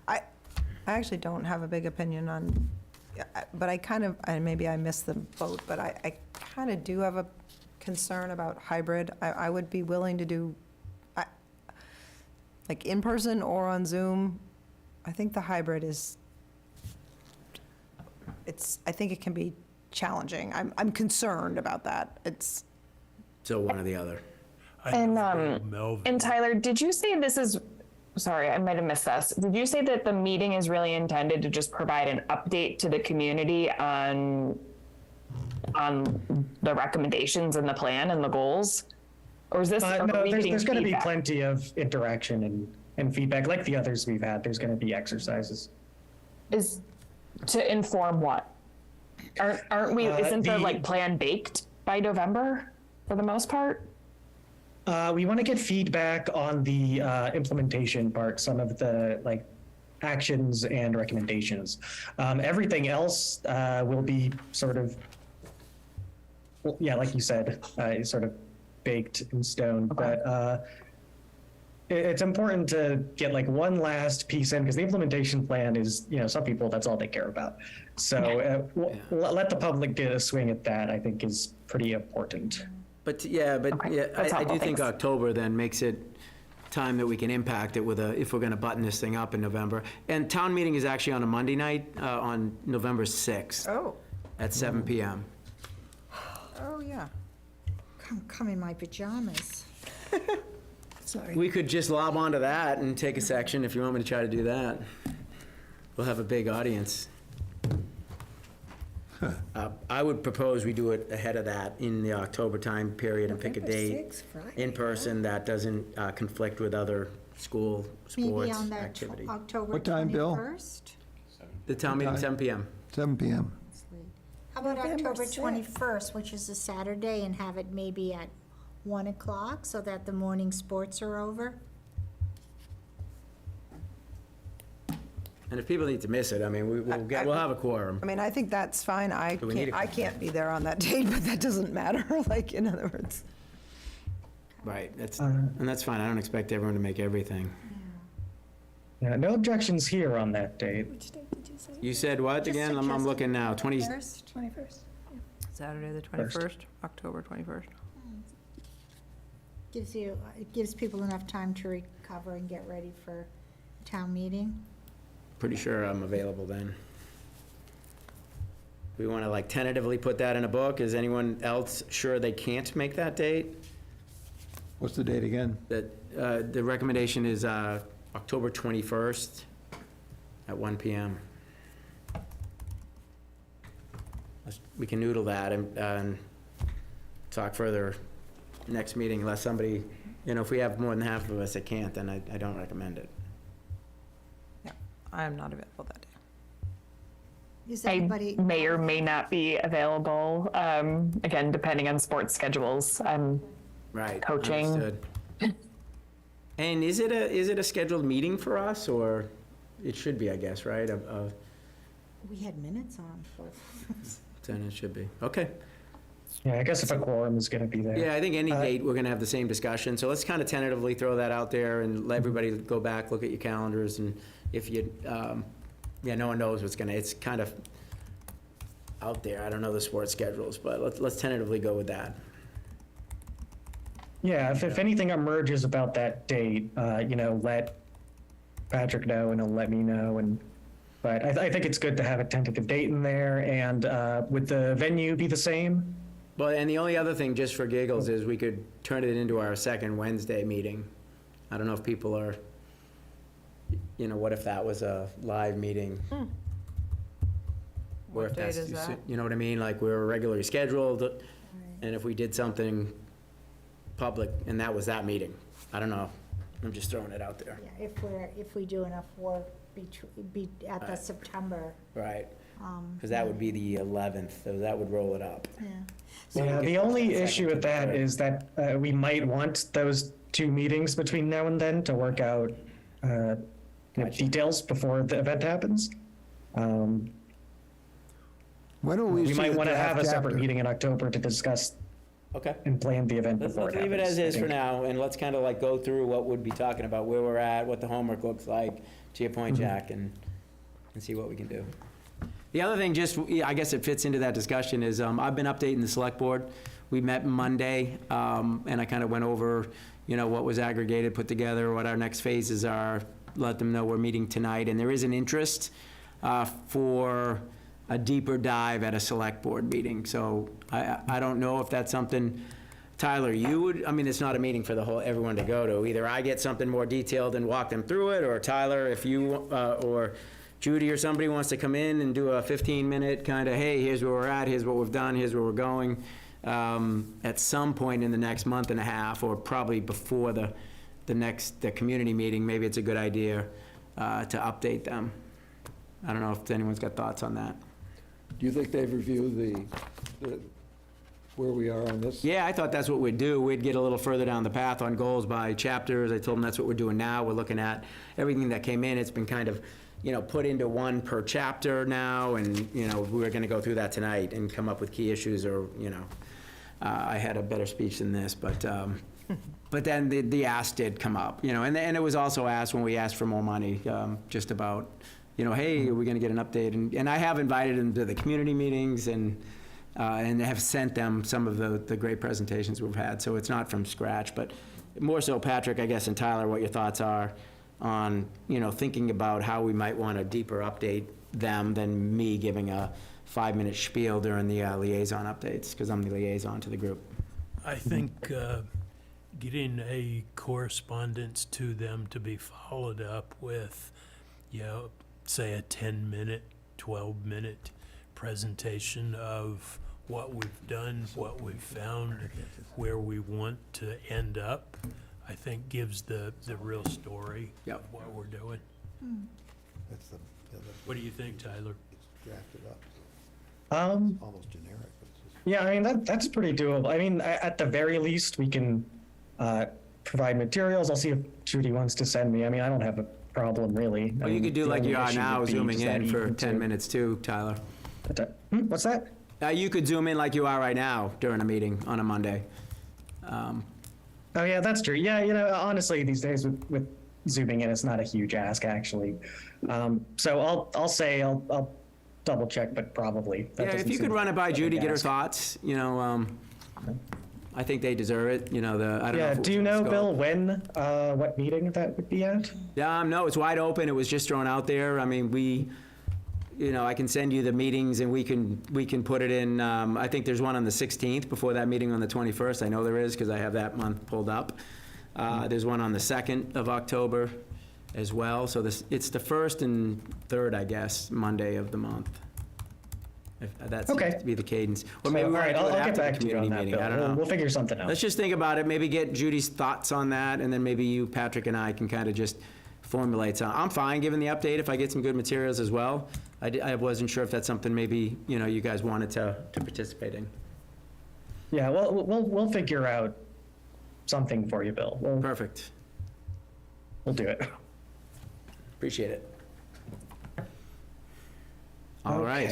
I actually don't have a big opinion on, but I kind of, and maybe I missed the boat, but I kind of do have a concern about hybrid. I would be willing to do, like, in person or on Zoom. I think the hybrid is, I think it can be challenging. I'm concerned about that. So one or the other. And Tyler, did you say this is, sorry, I might have missed this. Did you say that the meeting is really intended to just provide an update to the community on the recommendations and the plan and the goals? Or is this? Are No, we getting there's going to be feedback? plenty of interaction and feedback, like the others we've had. There's going to be exercises. Is to inform what? Aren't we? Isn't the like plan baked by November for the most part? We want to get feedback on the implementation part, some of the like actions and recommendations. Everything else will be sort of, well, yeah, like you said, sort of baked in stone. But it's important to get like one last piece in because the implementation plan is, some people, that's all they care about. So let the public get a swing at that, I think is pretty important. But Okay, I that's do helpful, think thanks. October then makes it time that we can impact it if we're gonna button this thing up in November. And town meeting is actually on a Monday night, on November 6th Oh, at 7 PM. oh, yeah. Come in my pajamas. Sorry. We could just lob onto that and take a section if you want me to try to do that. We'll have a big audience. I would propose we do it ahead of that in the October time period and pick a November date 6th, Friday. in person that doesn't conflict with other school Maybe sports on that activity. October What time, Bill? 21st? The town meeting, 7 PM. 7 PM. How about November October 6th? 21st, which is a Saturday, and have it maybe at 1 o'clock so that the morning sports are over? And if people need to miss it, I mean, we'll have a quorum. I mean, I think that's fine. Do we need a I can't be there on that date, but that doesn't matter, like, in other words. Right, and that's fine. I don't expect everyone to make everything. Yeah, no objections here on that date. Which date did you say? You said what again? I'm looking now. 20, First? 21st. Saturday, the 21st, October 21st. It gives people enough time to recover and get ready for town meeting. pretty sure I'm available then. We want to like tentatively put that in a book. Is anyone else sure they can't make that date? What's the date again? That, the recommendation is October 21st at 1 PM. We can noodle that and talk further next meeting unless somebody, if we have more than half of us that can't, then I don't recommend it. Yeah, I am not available that day. Is I anybody? may or may not be available, again, depending on sports schedules. Right. Coaching. Understood. And is it a scheduled meeting for us, or it should be, I guess, right? We had minutes on for. Then it should be. Okay. Yeah, I guess if a quorum is going to be there. Yeah, I think any date, we're going to have the same discussion. So let's kind of tentatively throw that out there and let everybody go back, look at your calendars, and if you, no one knows what's gonna, it's kind of out there. I don't know the sports schedules, but let's tentatively go with that. Yeah, if anything emerges about that date, let Patrick know and he'll let me know. But I think it's good to have a tentative date in there, and would the venue be the same? Well, and the only other thing, just for giggles, is we could turn it into our second Wednesday meeting. I don't know if people are, what if that was a live meeting? Or What if date that's is too that? soon. You know what I mean? Like, we're regularly scheduled, and if we did something public, and that was that meeting. I don't know. I'm just throwing it out there. Yeah, if we do enough work be at the September. Right. Because that would be the 11th, so that would roll it up. Yeah. Yeah, the only issue with that is that we might want those two meetings between now and then to work out details before the event happens. When will we We see might the want to have draft a separate chapter? meeting in October to discuss Okay. and plan the event Let's before it leave it happens, as I is for think. now, and let's kind of like go through what we'd be talking about, where we're at, what the homework looks like, to your point, Jack, and see what we can do. The other thing, I guess it fits into that discussion, is I've been updating the select board. We met Monday, and I kind of went over, what was aggregated, put together, what our next phases are, let them know we're meeting tonight, and there is an interest for a deeper dive at a select board meeting. So I don't know if that's something Tyler, you would, I mean, it's not a meeting for everyone to go to. Either I get something more detailed and walk them through it, or Tyler, if you, or Judy or somebody wants to come in and do a 15-minute kind of, hey, here's where we're at, here's what we've done, here's where we're going, at some point in the next month and a half, or probably before the community meeting, maybe it's a good idea to update them. I don't know if anyone's got thoughts on that. Do you think they've reviewed where we are on this? Yeah, I thought that's what we'd do. We'd get a little further down the path on goals by chapters. I told them that's what we're doing now. We're looking at everything that came in. It's been kind of, put into one per chapter now, and, we're gonna go through that tonight and come up with key issues, or, I had a better speech than this, but then the ask did come up, and it was also asked when we asked for more money, just about, hey, are we gonna get an update? And I have invited them to the community meetings and have sent them some of the great presentations we've had, so it's not from scratch, but more so, Patrick, I guess, and Tyler, what your thoughts are on, thinking about how we might want to deeper update them than me giving a 5-minute spiel during the liaison updates, because I'm the liaison to the group. I think getting a correspondence to them to be followed up with, say a 10-minute, 12-minute presentation of what we've done, what we've found, where we want to end up, I think gives the real story Yep. of what we're doing. What do you think, Tyler? Drafted up, Um, almost generic. But it's just- Yeah, I mean, that's pretty doable. I mean, at the very least, we can provide materials. I'll see if Judy wants to send me. I mean, I don't have a problem, really. Well, you could do The like only you are issue now, would be zooming just that in for evening 10 too. minutes too, Tyler. What's that? You could zoom in like you are right now during a meeting on a Monday. Oh, yeah, that's true. Yeah, honestly, these days with zooming in, it's not a huge ask, actually. So I'll say I'll double check, but probably. That Yeah, if doesn't you could seem run it by like a Judy, big get her ask. thoughts, I think they deserve it, I don't know. Yeah, if it do you was know, scope. Bill, what meeting that would be at? No, it's wide open. It was just thrown out there. I mean, I can send you the meetings and we can put it in, I think there's one on the 16th before that meeting on the 21st. I know there is because I have that month pulled up. There's one on the 2nd of October as well. So it's the 1st and 3rd, I guess, Monday of the month. If that seems Okay. to be the cadence. Or So, maybe all we'll right, do it I'll get after the back to you on community that, meeting. Bill. I don't know. We'll figure something out. Let's just think about it, maybe get Judy's thoughts on that, and then maybe you, Patrick, and I can kind of just formulate some. I'm fine giving the update if I get some good materials as well. I wasn't sure if that's something maybe, you guys wanted to participate in. Yeah, well, we'll figure out something for you, Bill. Perfect. We'll do it. Appreciate it. All right.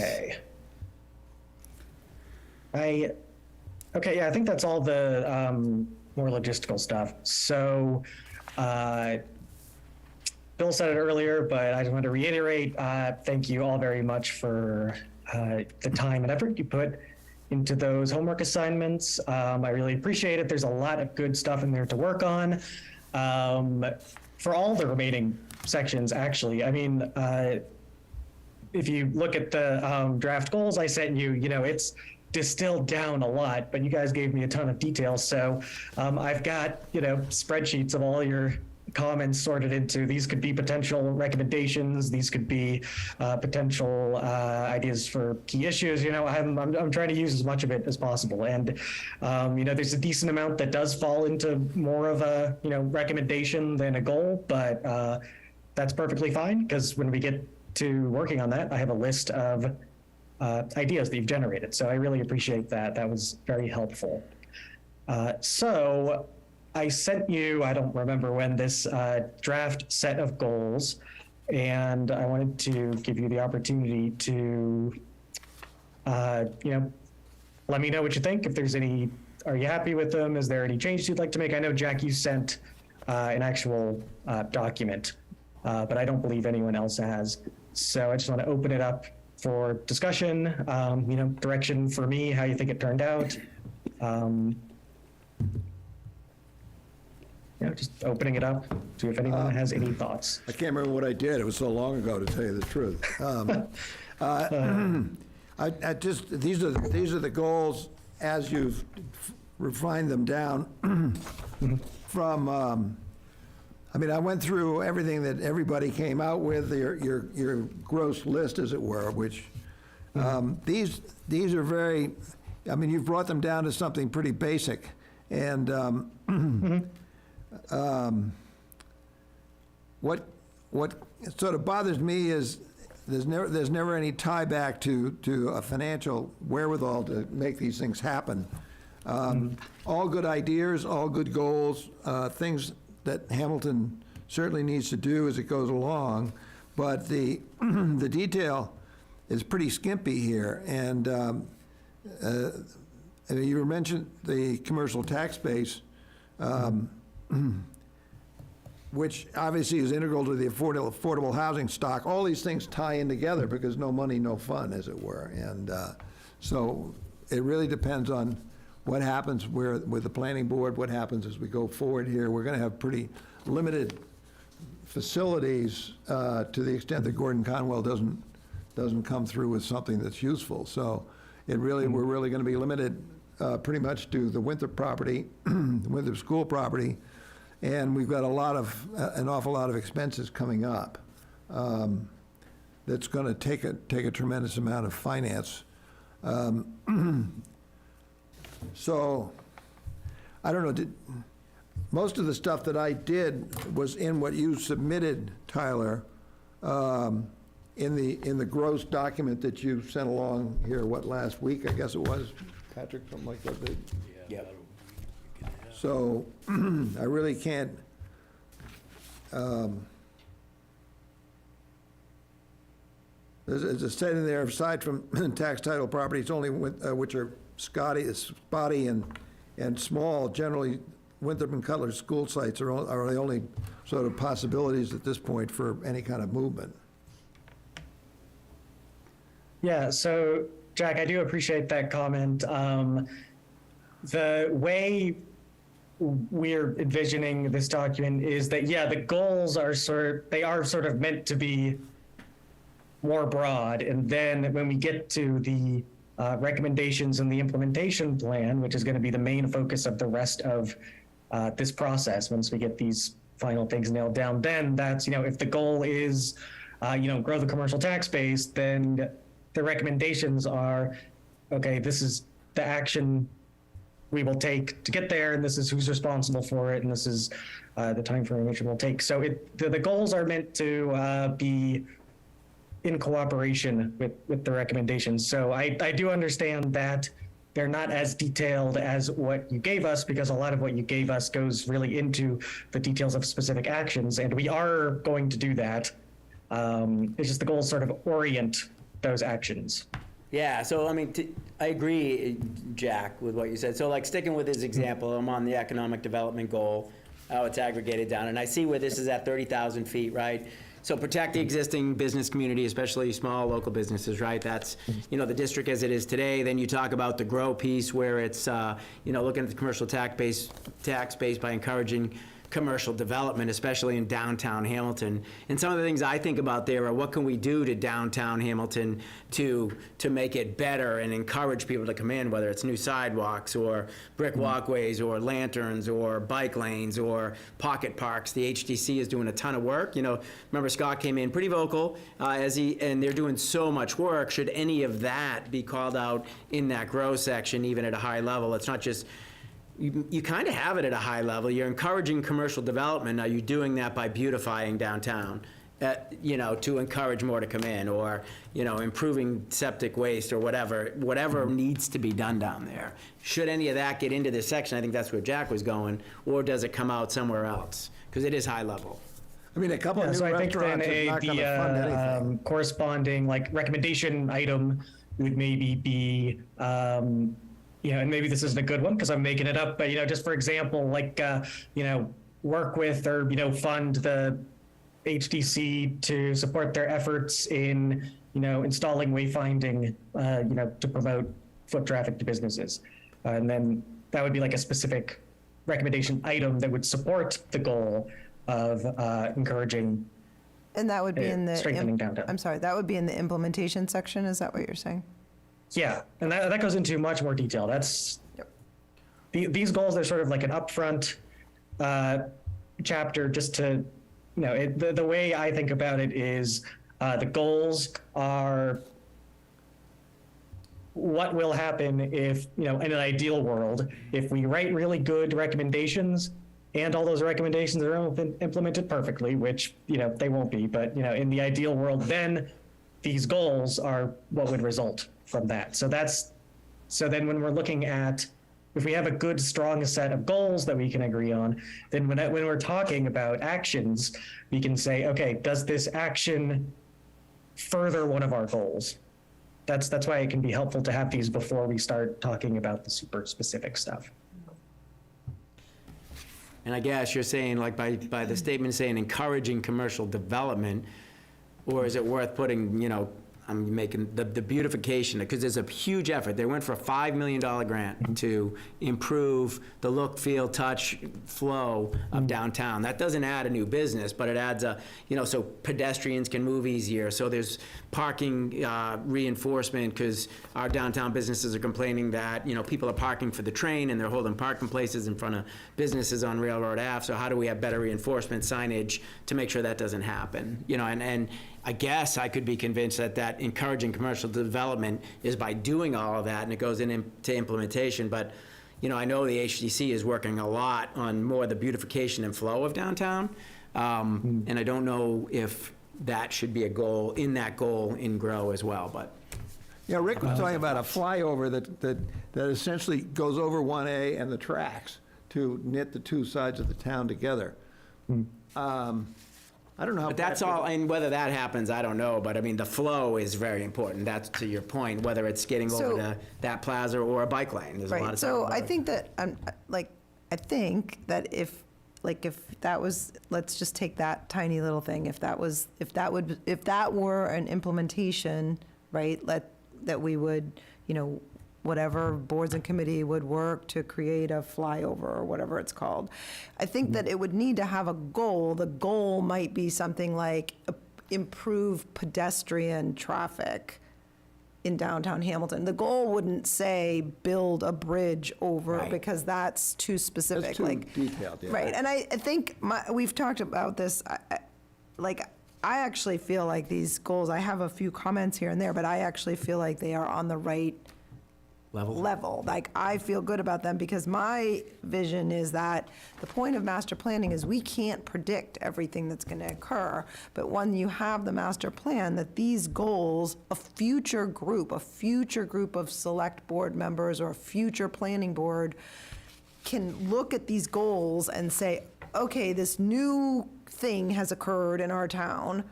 Okay. Okay, yeah, I think that's all the more logistical stuff. So, Bill said it earlier, but I just want to reiterate, thank you all very much for the time and effort you put into those homework assignments. I really appreciate it. There's a lot of good stuff in there to work on. For all the remaining sections, actually, I mean, if you look at the draft goals I sent you, it's distilled down a lot, but you guys gave me a ton of details. So I've got, spreadsheets of all your comments sorted into, these could be potential recommendations, these could be potential ideas for key issues. I'm trying to use as much of it as possible. And, there's a decent amount that does fall into more of a, recommendation than a goal, but that's perfectly fine, because when we get to working on that, I have a list of ideas that you've generated. So I really appreciate that. That was very helpful. So I sent you, I don't remember when, this draft set of goals, and I wanted to give you the opportunity to, let me know what you think. If there's any, are you happy with them? Is there any changes you'd like to make? I know, Jack, you sent an actual document, but I don't believe anyone else has. So I just want to open it up for discussion, direction for me, how you think it turned out. Just opening it up to if anyone has any thoughts. I can't remember what I did. It was so long ago, to tell you the truth. These are the goals as you've refined them down from, I mean, I went through everything that everybody came out with, your gross list, as it were, which, these are very, I mean, you've brought them down to something pretty basic. And what sort of bothers me is there's never any tie back to a financial wherewithal to make these things happen. All good ideas, all good goals, things that Hamilton certainly needs to do as it goes along, but the the detail is pretty skimpy here. And I mean, you mentioned the commercial tax base, which obviously is integral to the affordable housing stock. All these things tie in together because no money, no fun, as it were. And so it really depends on what happens with the planning board, what happens as we go forward here. We're going to have pretty limited facilities to the extent that Gordon Conwell doesn't come through with something that's useful. So we're really going to be limited pretty much to the Winthrop property, the Winthrop school property, and we've got an awful lot of expenses coming up. That's going to take a tremendous amount of finance. So, I don't know. Most of the stuff that I did was in what you submitted, Tyler, in the gross document that you sent along here. Last week? I guess it was, Patrick, something like that. Yep. So, I really can't. There's a set in there, aside from tax title properties, only which are spotty and small. Generally, Winthrop and Cutler school sites are the only sort of possibilities at this point for any kind of movement. Yeah, so Jack, I do appreciate that comment. The way we're envisioning this document is that, yeah, the goals are sort of meant to be more broad. And then when we get to the recommendations and the implementation plan, which is going to be the main focus of the rest of this process, once we get these final things nailed down, then that's, if the goal is, grow the commercial tax base, then the recommendations are, okay, this is the action we will take to get there, and this is who's responsible for it, and this is the time frame which it will take. So the goals are meant to be in cooperation with the recommendations. So I do understand that they're not as detailed as what you gave us, because a lot of what you gave us goes really into the details of specific actions, and we are going to do that. It's just the goals sort of orient those actions. Yeah, so I mean, I agree, Jack, with what you said. So like sticking with his example, I'm on the economic development goal, how it's aggregated down, and I see where this is at 30,000 feet, right? So protect the existing business community, especially small local businesses, right? That's, the district as it is today. Then you talk about the grow piece where it's, looking at the commercial tax base by encouraging commercial development, especially in downtown Hamilton. And some of the things I think about there are what can we do to downtown Hamilton to make it better and encourage people to come in, whether it's new sidewalks or brick walkways or lanterns or bike lanes or pocket parks. The HDC is doing a ton of work. Remember Scott came in pretty vocal and they're doing so much work. Should any of that be called out in that grow section, even at a high level? It's not just you kind of have it at a high level. You're encouraging commercial development. Are you doing that by beautifying downtown, to encourage more to come in, or, improving septic waste or whatever needs to be done down there? Should any of that get into this section? I think that's where Jack was going, or does it come out somewhere else? Because it is high level. I mean, a couple of new So I think then restaurants is not going to fund anything. Corresponding recommendation item would maybe be, and maybe this isn't a good one because I'm making it up, but, just for example, work with or, fund the HDC to support their efforts in, installing wayfinding, to promote foot traffic to businesses. And then that would be like a specific recommendation item that would support the goal of encouraging And that would be in the strengthening downtown. I'm sorry, that would be in the implementation section. Is that what you're saying? Yeah, and that goes into much more detail. That's these goals are sort of like an upfront chapter just to, the way I think about it is the goals are what will happen if, in an ideal world, if we write really good recommendations and all those recommendations are implemented perfectly, which, they won't be, but, in the ideal world, then these goals are what would result from that. So then when we're looking at, if we have a good, strong set of goals that we can agree on, then when we're talking about actions, we can say, okay, does this action further one of our goals? That's why it can be helpful to have these before we start talking about the super specific stuff. And I guess you're saying, like, by the statement saying encouraging commercial development, or is it worth putting, I'm making the beautification, because there's a huge effort. They went for a $5 million grant to improve the look, feel, touch, flow of downtown. That doesn't add a new business, but it adds so pedestrians can move easier. So there's parking reinforcement, because our downtown businesses are complaining that, people are parking for the train and they're holding parking places in front of businesses on Railroad Ave. So how do we have better reinforcement signage to make sure that doesn't happen? And I guess I could be convinced that encouraging commercial development is by doing all of that, and it goes into implementation. But, I know the HDC is working a lot on more the beautification and flow of downtown. And I don't know if that should be a goal in GROW as well, but. Yeah, Rick was talking about a flyover that essentially goes over 1A and the tracks to knit the two sides of the town together. I don't know how. But that's all, and whether that happens, I don't know, but I mean, the flow is very important. That's to your point, whether it's getting over to that plaza or a bike lane. There's a lot of So talk about I it. think that, I think that if that was, let's just take that tiny little thing, if that were an implementation, right, that we would, whatever boards and committee would work to create a flyover or whatever it's called. I think that it would need to have a goal. The goal might be something like improve pedestrian traffic in downtown Hamilton. The goal wouldn't say build a bridge over, because that's too specific. That's too detailed, yeah. Right, and I think we've talked about this, I actually feel like these goals, I have a few comments here and there, but I actually feel like they are on the right level. Like, I feel good about them, because my vision is that the point of master planning is we can't predict everything that's going to occur, but when you have the master plan, that these goals, a future group of select board members or a future planning board can look at these goals and say, okay, this new thing has occurred in our town.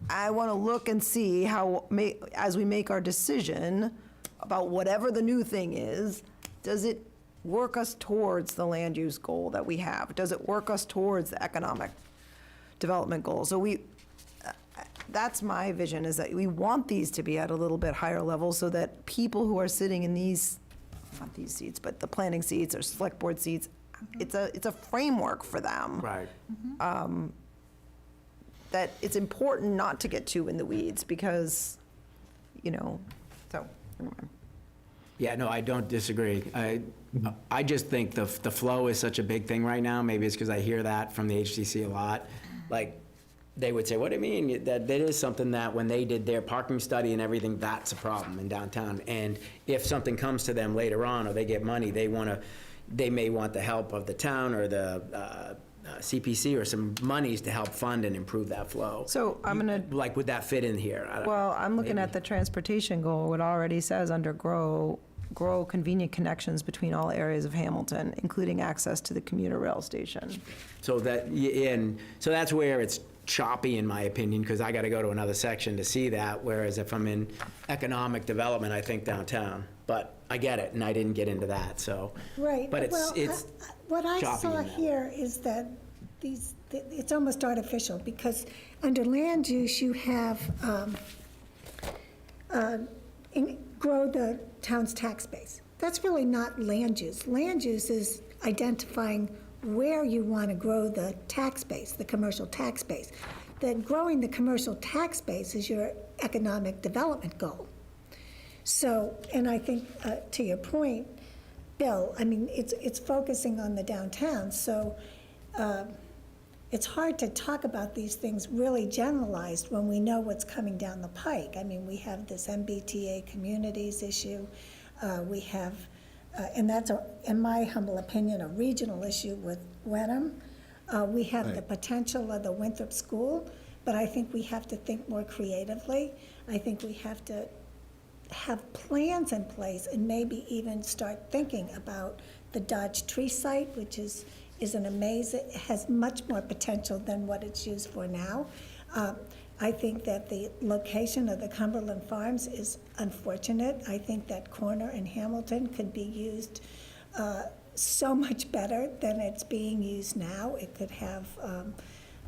I want to look and see how, as we make our decision about whatever the new thing is, does it work us towards the land use goal that we have? Does it work us towards the economic development goal? So that's my vision, is that we want these to be at a little bit higher level, so that people who are sitting in these, not these seats, but the planning seats or select board seats, it's a framework for them. Right. That it's important not to get too in the weeds, because, so, never mind. Yeah, no, I don't disagree. I just think the flow is such a big thing right now. Maybe it's because I hear that from the HDC a lot. Like, they would say, what do you mean? That is something that when they did their parking study and everything, that's a problem in downtown. And if something comes to them later on, or they get money, they may want the help of the town or the CPC or some monies to help fund and improve that flow. So I'm gonna, Like, would that fit in here? I don't know. well, I'm looking Maybe. at the transportation goal. It already says under grow convenient connections between all areas of Hamilton, including access to the commuter rail station. So that's where it's choppy, in my opinion, because I got to go to another section to see that, whereas if I'm in economic development, I think downtown. But I get it, and I didn't get into that, so. Right. But it's What I choppy saw in that. here is that it's almost artificial, because under land use, you have grow the town's tax base. That's really not land use. Land use is identifying where you want to grow the tax base, the commercial tax base. Then growing the commercial tax base is your economic development goal. So, and I think, to your point, Bill, I mean, it's focusing on the downtown, so it's hard to talk about these things really generalized when we know what's coming down the pike. I mean, we have this MBTA communities issue, we have, and that's, in my humble opinion, a regional issue with Wenham. We have the potential of the Winthrop School, but I think we have to think more creatively. I think we have to have plans in place and maybe even start thinking about the Dodge Tree site, which is an amazing, has much more potential than what it's used for now. I think that the location of the Cumberland Farms is unfortunate. I think that corner in Hamilton could be used so much better than it's being used now. It could have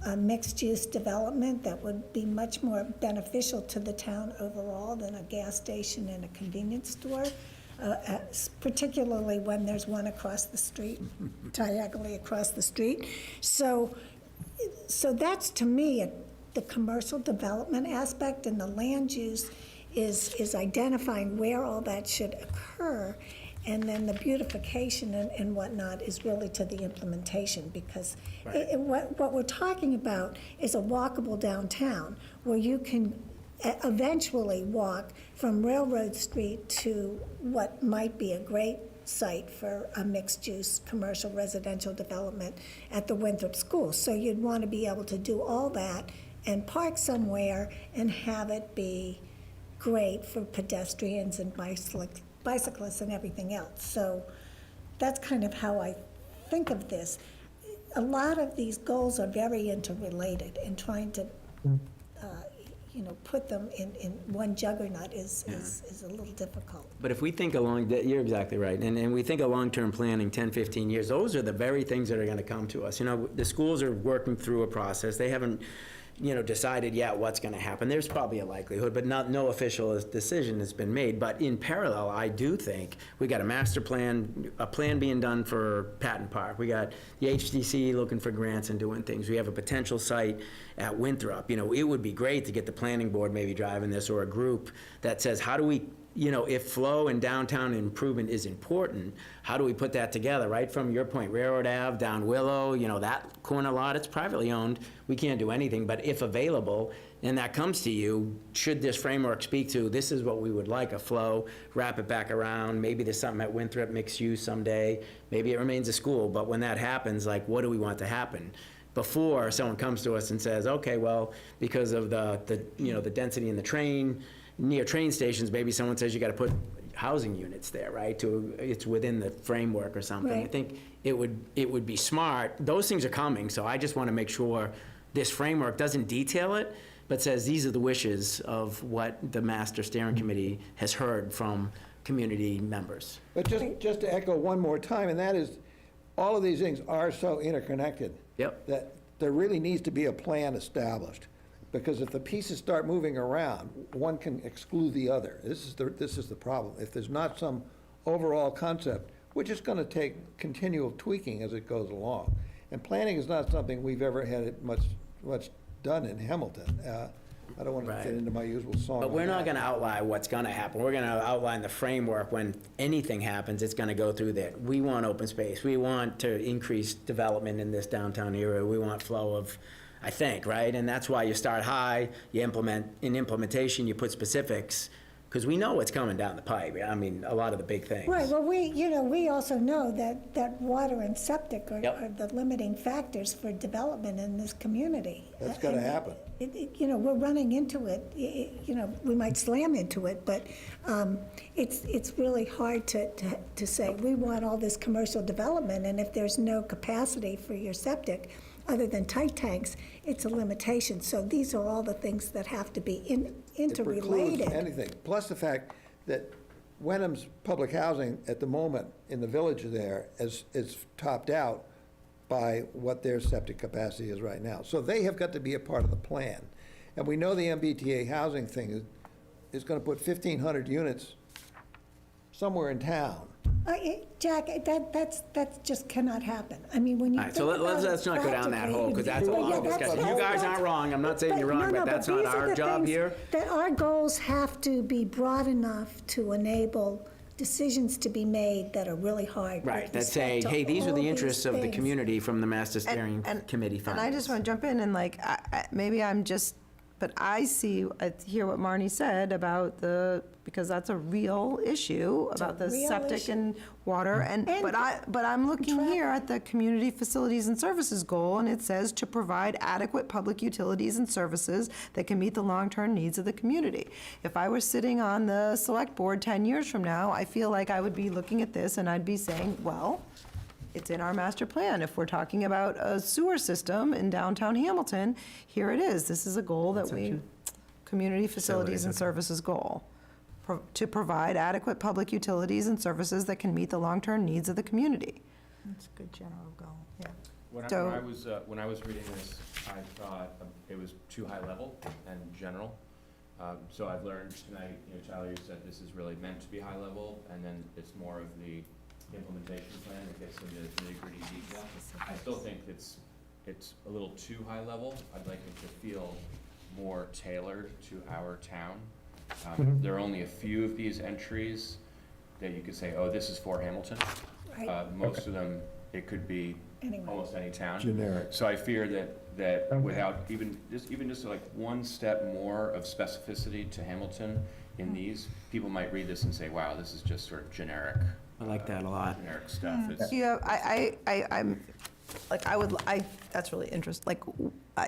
a mixed-use development that would be much more beneficial to the town overall than a gas station and a convenience store, particularly when there's one across the street, diagonally across the street. So that's, to me, the commercial development aspect, and the land use is identifying where all that should occur. And then the beautification and whatnot is really to the implementation, because what we're talking about is a walkable downtown where you can eventually walk from Railroad Street to what might be a great site for a mixed-use commercial residential development at the Winthrop School. So you'd want to be able to do all that and park somewhere and have it be great for pedestrians and bicyclists and everything else. So that's kind of how I think of this. A lot of these goals are very interrelated, and trying to, put them in one juggernaut is a little difficult. But if we think you're exactly right, and we think of long-term planning, 10, 15 years, those are the very things that are gonna come to us. The schools are working through a process. They haven't decided yet what's going to happen. There's probably a likelihood, but no official decision has been made. But in parallel, I do think we got a master plan, a plan being done for Patton Park. We got the HDC looking for grants and doing things. We have a potential site at Winthrop. It would be great to get the planning board maybe driving this, or a group that says, how do we, if flow and downtown improvement is important, how do we put that together, right? From your point, Railroad Ave, down Willow, that corner lot, it's privately owned. We can't do anything, but if available, and that comes to you, should this framework speak to, this is what we would like, a flow, wrap it back around, maybe there's something at Winthrop, mixed use someday, maybe it remains a school, but when that happens, what do we want to happen? Before someone comes to us and says, okay, well, because of the density in the train, near train stations, maybe someone says you got to put housing units there, right? It's within the framework or something. Right. I think it would be smart. Those things are coming, so I just want to make sure this framework doesn't detail it, but says these are the wishes of what the Master Steering Committee has heard from community members. But just to echo one more time, and that is, all of these things are so interconnected. Yep. That there really needs to be a plan established. Because if the pieces start moving around, one can exclude the other. This is the problem. If there's not some overall concept, we're just going to take continual tweaking as it goes along. And planning is not something we've ever had much done in Hamilton. I don't want to get into my usual song. But we're not going to outline what's going to happen. We're going to outline the framework. When anything happens, it's going to go through that. We want open space. We want to increase development in this downtown area. We want flow of, I think, right? And that's why you start high, you implement, in implementation, you put specifics, because we know what's coming down the pipe. I mean, a lot of the big things. Right, well, we also know that water and septic are the limiting factors for development in this community. That's going to happen. We're running into it, we might slam into it, but it's really hard to say, we want all this commercial development, and if there's no capacity for your septic, other than tight tanks, it's a limitation. So these are all the things that have to be interrelated. It precludes anything. Plus the fact that Wenham's public housing at the moment in the village there is topped out by what their septic capacity is right now. So they have got to be a part of the plan. And we know the MBTA housing thing is going to put 1,500 units somewhere in town. Jack, that just cannot happen. I mean, when you All right, so let's not go down that hole, because that's a long discussion. You guys aren't wrong, I'm not saying you're wrong, but that's not our job here. That our goals have to be broad enough to enable decisions to be made that are really hard. with Right, that respect say, to hey, these are all the these interests of the things. community from the Master Steering Committee And I just findings. want to jump in and like, maybe I'm just, but I hear what Marnie said about because that's a real issue, about the real septic issue. and water, but I'm looking here at the community facilities and services goal, and it says to provide adequate public utilities and services that can meet the long-term needs of the community. If I were sitting on the select board 10 years from now, I feel like I would be looking at this and I'd be saying, well, it's in our master plan. If we're talking about a sewer system in downtown Hamilton, here it is. This is a goal that community facilities and services goal, to provide adequate public utilities and services that can meet the long-term needs of the community. That's a good general goal, yeah. So- When I was reading this, I thought it was too high level and general. So I've learned tonight, Tyler, you said this is really meant to be high level, and then it's more of the implementation plan that gets into nitty-gritty detail. I still think it's a little too high level. I'd like it to feel more tailored to our town. There are only a few of these entries that you could say, oh, this is for Hamilton. Right. Most of them, it could be Anyway. almost any town. Generic. So I fear that without even just like one step more of specificity to Hamilton in these, people might read this and say, wow, this is just sort of generic. I like that a lot. Generic stuff. It's, Yeah, I'm, like, that's really interesting. Like,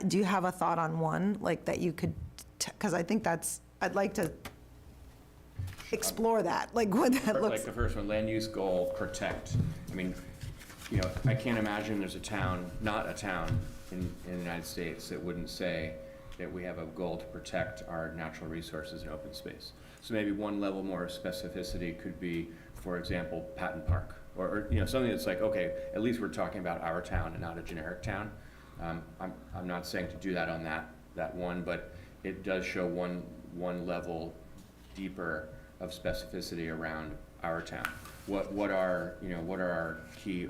do you have a thought on one, like, that you could, because I think I'd like to explore that, like, what that like looks. the first one, land use goal, protect. I mean, I can't imagine there's a town, not a town in the United States that wouldn't say that we have a goal to protect our natural resources and open space. So maybe one level more of specificity could be, for example, Patton Park, or something that's like, okay, at least we're talking about our town and not a generic town. I'm not saying to do that on that one, but it does show one level deeper of specificity around our town. What are our key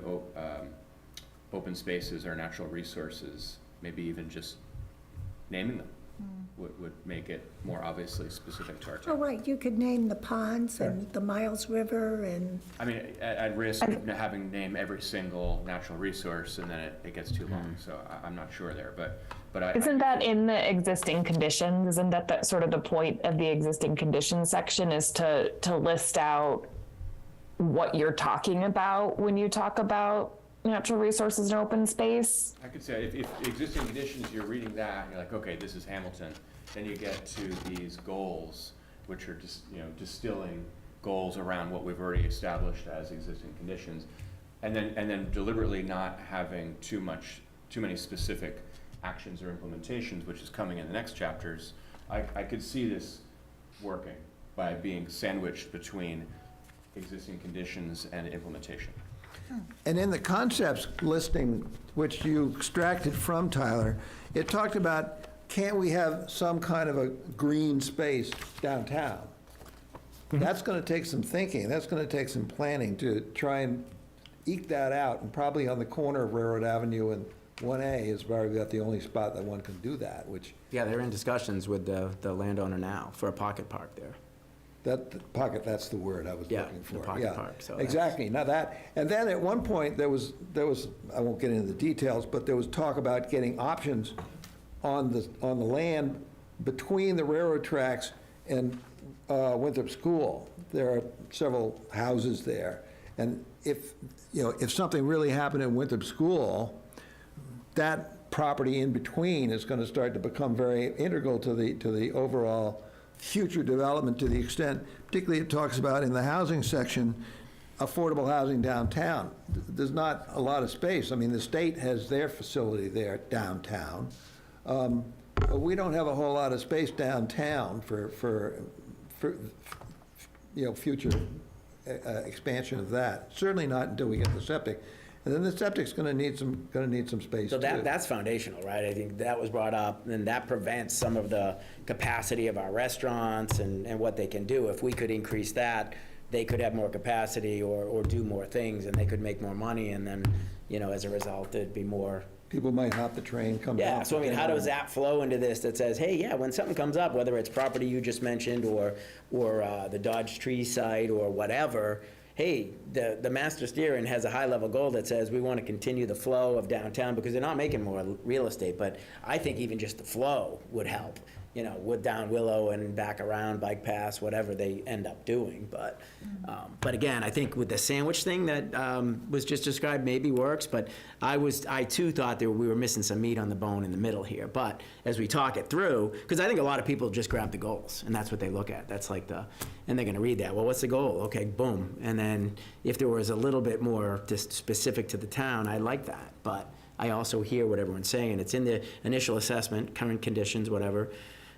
open spaces or natural resources? Maybe even just naming them would make it more obviously specific to our Oh, town. right, you could name the ponds and the Miles River and, I mean, at risk of having name every single natural resource, and then it gets too long, so I'm not sure there, but I. Isn't that in the existing conditions? Isn't that sort of the point of the existing conditions section, is to list out what you're talking about when you talk about natural resources and open space? I could say, if existing conditions, you're reading that, and you're like, okay, this is Hamilton, then you get to these goals, which are just, distilling goals around what we've already established as existing conditions, and then deliberately not having too many specific actions or implementations, which is coming in the next chapters. I could see this working by being sandwiched between existing conditions and implementation. And in the concepts listing, which you extracted from Tyler, it talked about, can't we have some kind of a green space downtown? That's going to take some thinking, that's going to take some planning to try and eke that out, and probably on the corner of Railroad Avenue and 1A is probably about the only spot that one can do that, which, Yeah, they're in discussions with the landowner now for a pocket park there. pocket, that's the word I was Yeah, looking for. the pocket Yeah, park, so that's- exactly, now that, and then at one point, there was, I won't get into the details, but there was talk about getting options on the land between the railroad tracks and Winthrop School. There are several houses there, and if something really happened in Winthrop School, that property in between is going to start to become very integral to the overall future development, to the extent, particularly it talks about in the housing section, affordable housing downtown. There's not a lot of space. I mean, the state has their facility there downtown. But we don't have a whole lot of space downtown for future expansion of that. Certainly not until we get the septic. And then the septic's gonna need some space So too. that's foundational, right? I think that was brought up, and that prevents some of the capacity of our restaurants and what they can do. If we could increase that, they could have more capacity or do more things, and they could make more money, and then, as a result, there'd be more People might hop the train, come down. Yeah, so I mean, how does that flow into this that says, hey, yeah, when something comes up, whether it's property you just mentioned or the Dodge Tree site or whatever, hey, the master steering has a high-level goal that says we want to continue the flow of downtown because they're not making more real estate, but I think even just the flow would help, you know, with down Willow and back around, bike paths, whatever they end up doing. But again, I think with the sandwich thing that was just described maybe works, but I too thought that we were missing some meat on the bone in the middle here. But as we talk it through, because I think a lot of people just grab the goals and that's what they look at. That's like and they're gonna read that. Well, what's the goal? Okay, boom. And then if there was a little bit more just specific to the town, I like that. But I also hear what everyone's saying. It's in the initial assessment, current conditions, whatever.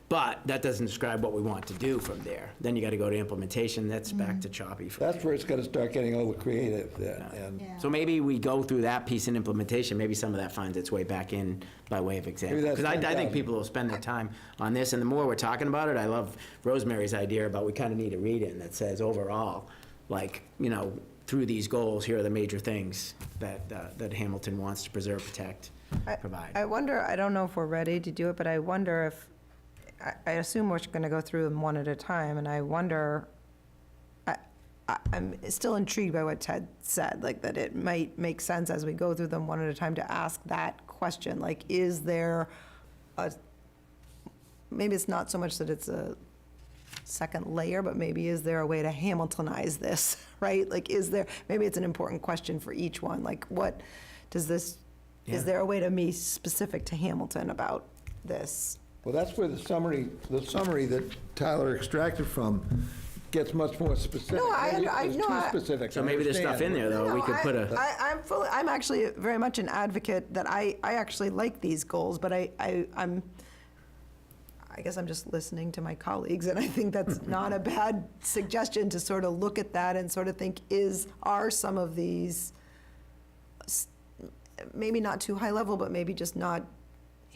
But that doesn't describe what we want to do from there. Then you got to go to implementation. That's back to choppy. That's where it's gonna start getting a little creative then, and Yeah. So maybe we go through that piece in implementation. Maybe some of that finds its way back in by way of example. Maybe that's Because I think 10,000. people will spend their time on this. And the more we're talking about it, I love Rosemary's idea about we kind of need a read-in that says overall, like, you know, through these goals, here are the major things that Hamilton wants to preserve, protect, provide. I wonder, I don't know if we're ready to do it, but I wonder if, I assume we're going to go through them one at a time, and I wonder, I'm still intrigued by what Ted said, like that it might make sense as we go through them one at a time to ask that question, like, is there maybe it's not so much that it's a second layer, but maybe is there a way to Hamiltonize this, right? Like, maybe it's an important question for each one, like, what does this, is there a way to be specific to Hamilton about this? well, that's where the summary that Tyler extracted from gets much more specific. No, It's no, too I- specific. So maybe there's stuff in there, though, we could put a. I'm actually very much an advocate that I actually like these goals, but I guess I'm just listening to my colleagues, and I think that's not a bad suggestion to sort of look at that and sort of think, are some of these maybe not too high level, but maybe just not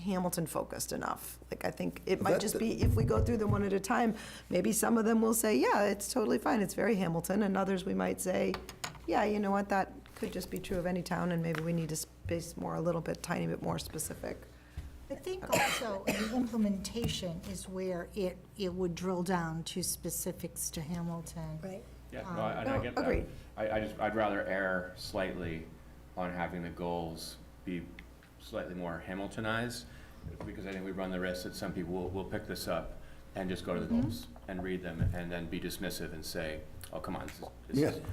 Hamilton focused enough. Like, I think it might just be, if we go through them one at a time, maybe some of them will say, yeah, it's totally fine, it's very Hamilton, and others we might say, yeah, you know what, that could just be true of any town, and maybe we need to space more, a little bit, tiny bit more specific. I think also the implementation is where it would drill down to specifics to Hamilton. Right. Yeah, no, and I get that. agreed. I'd rather err slightly on having the goals be slightly more Hamiltonized, because I think we run the risk that some people will pick this up and just go to the goals and read them and then be dismissive and say, oh, come on,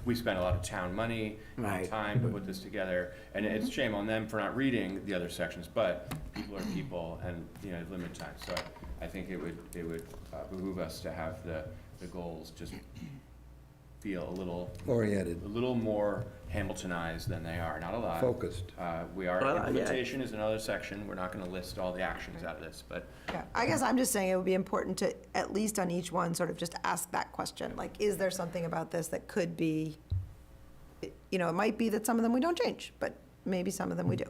we spent a lot of town money and time to put this together, and it's shame on them for not reading the other sections, but people are people and, you know, limited time. So I think it would behoove us to have the goals just feel a little more Hamiltonized than they are, not a lot. Focused. Implementation is another section. We're not gonna list all the actions out of this, but Yeah, I guess I'm just saying it would be important to, at least on each one, sort of just ask that question, like, is there something about this that could be, you know, it might be that some of them we don't change, but maybe some of them we do.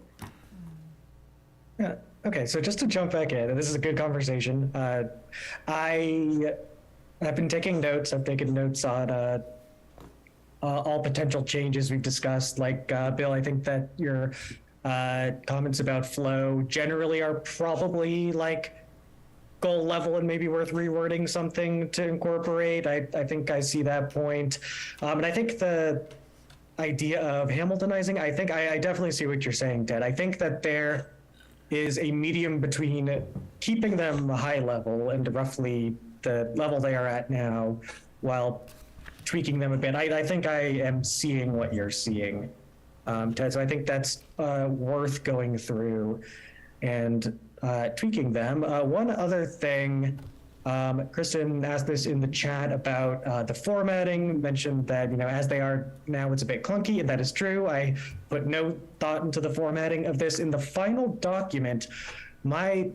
Yeah. Okay, so just to jump back in, and this is a good conversation. I've been taking notes. I've taken notes on all potential changes we've discussed. Like, Bill, I think that your comments about flow generally are probably like goal level and maybe worth rewording something to incorporate. I think I see that point. And I think the idea of Hamiltonizing, I think I definitely see what you're saying, Ted. I think that there is a medium between keeping them high level and roughly the level they are at now while tweaking them a bit. I think I am seeing what you're seeing, Ted. So I think that's worth going through and tweaking them. One other thing, Kristen asked this in the chat about the formatting, mentioned that, you know, as they are now, it's a bit clunky, and that is true. I put no thought into the formatting of this. In the final document, my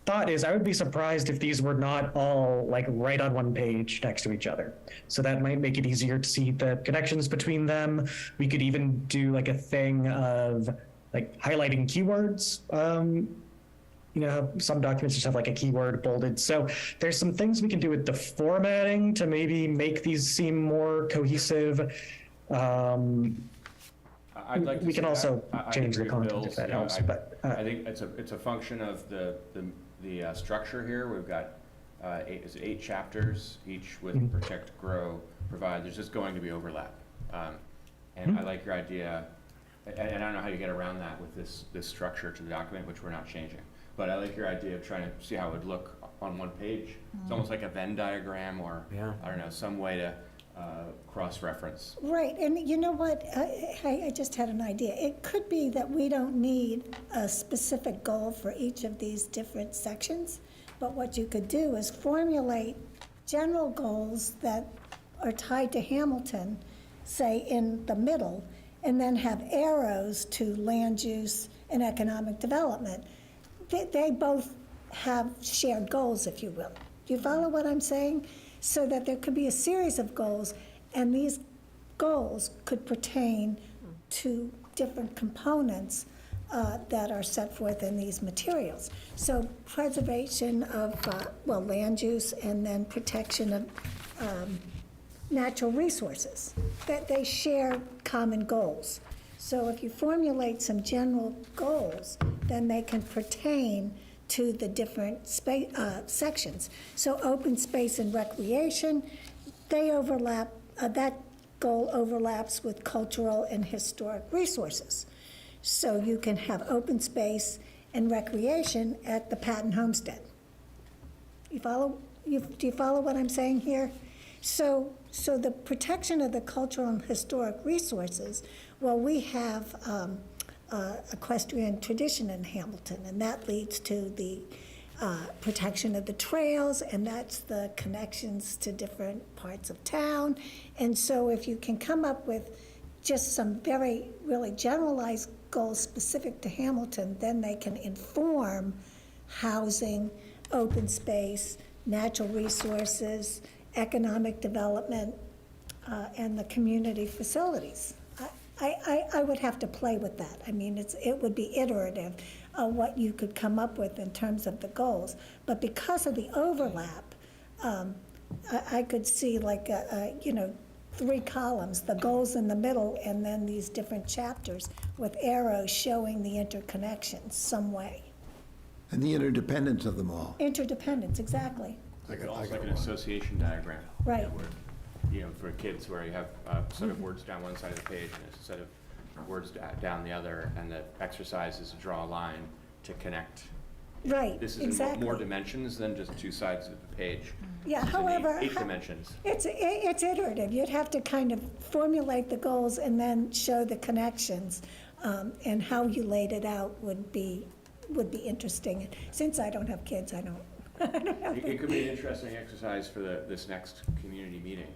thought is I would be surprised if these were not all like right on one page next to each other. So that might make it easier to see the connections between them. We could even do like a thing of like highlighting keywords. You know, some documents just have like a keyword bolded. So there's some things we can do with the formatting to maybe make these seem more cohesive. I I'd like to We can see- also I change the agree with content Bill's, if that you know, helps, but, I think it's a function of the structure here. We've got, is it 8 chapters, each with Mm-hmm. protect, grow, provide. There's just going to be overlap. And I like your idea, and I don't know how you get around that with this structure to the document, which we're not changing. But I like your idea of trying to see how it would look on one page. It's almost like a Venn diagram or, Yeah. I don't know, some way to cross-reference. Right, and you know what, I just had an idea. It could be that we don't need a specific goal for each of these different sections, but what you could do is formulate general goals that are tied to Hamilton, say in the middle, and then have arrows to land use and economic development. They both have shared goals, if you will. Do you follow what I'm saying? So that there could be a series of goals, and these goals could pertain to different components that are set forth in these materials. So preservation of, land use, and then protection of natural resources, that they share common goals. So if you formulate some general goals, then they can pertain to the different sections. So open space and recreation, they overlap, that goal overlaps with cultural and historic resources. So you can have open space and recreation at the Patton Homestead. You follow? Do you follow what I'm saying here? So the protection of the cultural and historic resources, well, we have equestrian tradition in Hamilton, and that leads to the protection of the trails, and that's the connections to different parts of town. And so if you can come up with just some very, really generalized goals specific to Hamilton, then they can inform housing, open space, natural resources, economic development, and the community facilities. I would have to play with that. I mean, it would be iterative, what you could come up with in terms of the goals. But because of the overlap, I could see like, 3 columns, the goals in the middle, and then these different chapters with arrows showing the interconnections some way. And the interdependence of them all. Interdependence, exactly. It's almost like an association diagram. Right. Where, for kids, where you have a set of words down one side of the page and a set of words down the other, and the exercise is to draw a line to connect. Right, This is exactly. more dimensions than just 2 sides of the page. Yeah, This is however, 8 dimensions. It's iterative. You'd have to kind of formulate the goals and then show the connections, and how you laid it out would be interesting. Since I don't have kids, I don't have. It could be an interesting exercise for this next community meeting,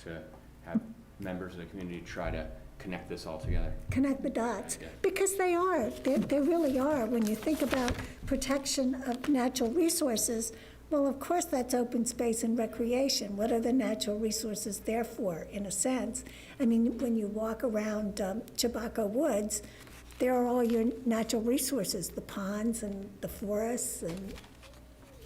to have members of the community try to connect this all together. Connect the dots, Yeah. because they really are. When you think about protection of natural resources, well, of course, that's open space and recreation. What are the natural resources there for, in a sense? I mean, when you walk around Chabaco Woods, there are all your natural resources, the ponds and the forests, and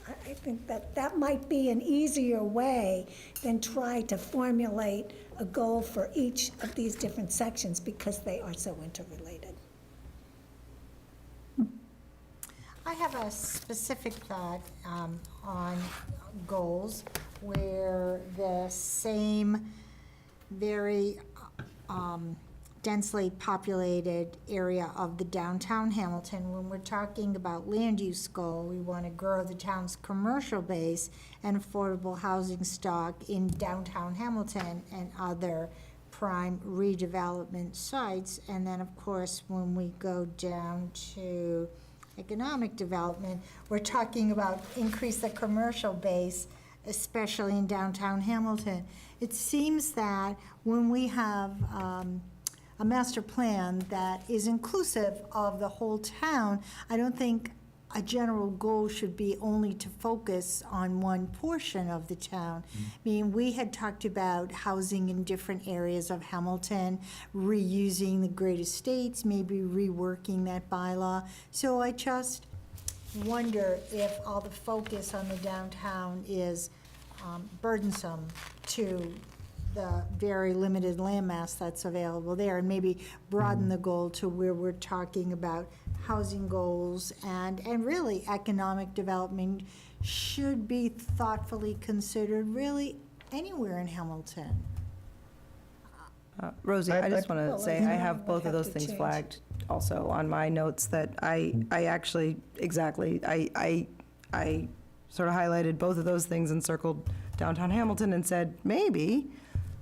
I think that might be an easier way than try to formulate a goal for each of these different sections, because they are so interrelated. I have a specific thought on goals where the same very densely populated area of the downtown Hamilton, when we're talking about land use goal, we want to grow the town's commercial base and affordable housing stock in downtown Hamilton and other prime redevelopment sites. And then, of course, when we go down to economic development, we're talking about increase the commercial base, especially in downtown Hamilton. It seems that when we have a master plan that is inclusive of the whole town, I don't think a general goal should be only to focus on one portion of the town. I mean, we had talked about housing in different areas of Hamilton, reusing the great estates, maybe reworking that bylaw. So I just wonder if all the focus on the downtown is burdensome to the very limited landmass that's available there, and maybe broaden the goal to where we're talking about housing goals, and really economic development should be thoughtfully considered really anywhere in Hamilton. Rosie, I just want Well, to say, I I have both have of those to things change. flagged also on my notes that I actually, exactly, I sort of highlighted both of those things and circled downtown Hamilton and said, maybe,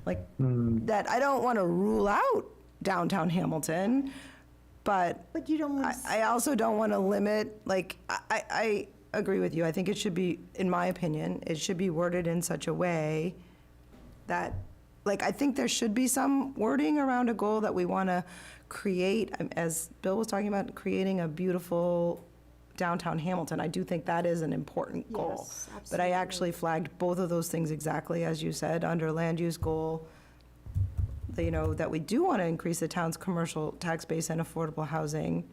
like, that I don't want to rule out downtown Hamilton, but But you don't want to. I also don't want to limit, like, I agree with you. I think it should be, in my opinion, it should be worded in such a way that, like, I think there should be some wording around a goal that we want to create, as Bill was talking about, creating a beautiful downtown Hamilton. I do think that is an important goal. Yes, But I absolutely. actually flagged both of those things exactly, as you said, under land use goal, that, you know, that we do want to increase the town's commercial tax base and affordable housing.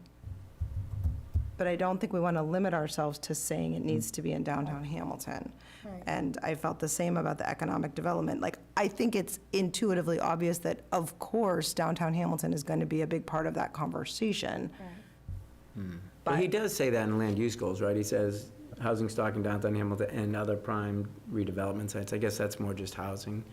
But I don't think we want to limit ourselves to saying it needs to be in downtown Hamilton. Right. And I felt the same about the economic development. Like, I think it's intuitively obvious that, of course, downtown Hamilton is going to be a big part of that conversation. Well, he does say that in land use goals, right? He says housing stock in downtown Hamilton and other prime redevelopment sites. I guess that's more just housing,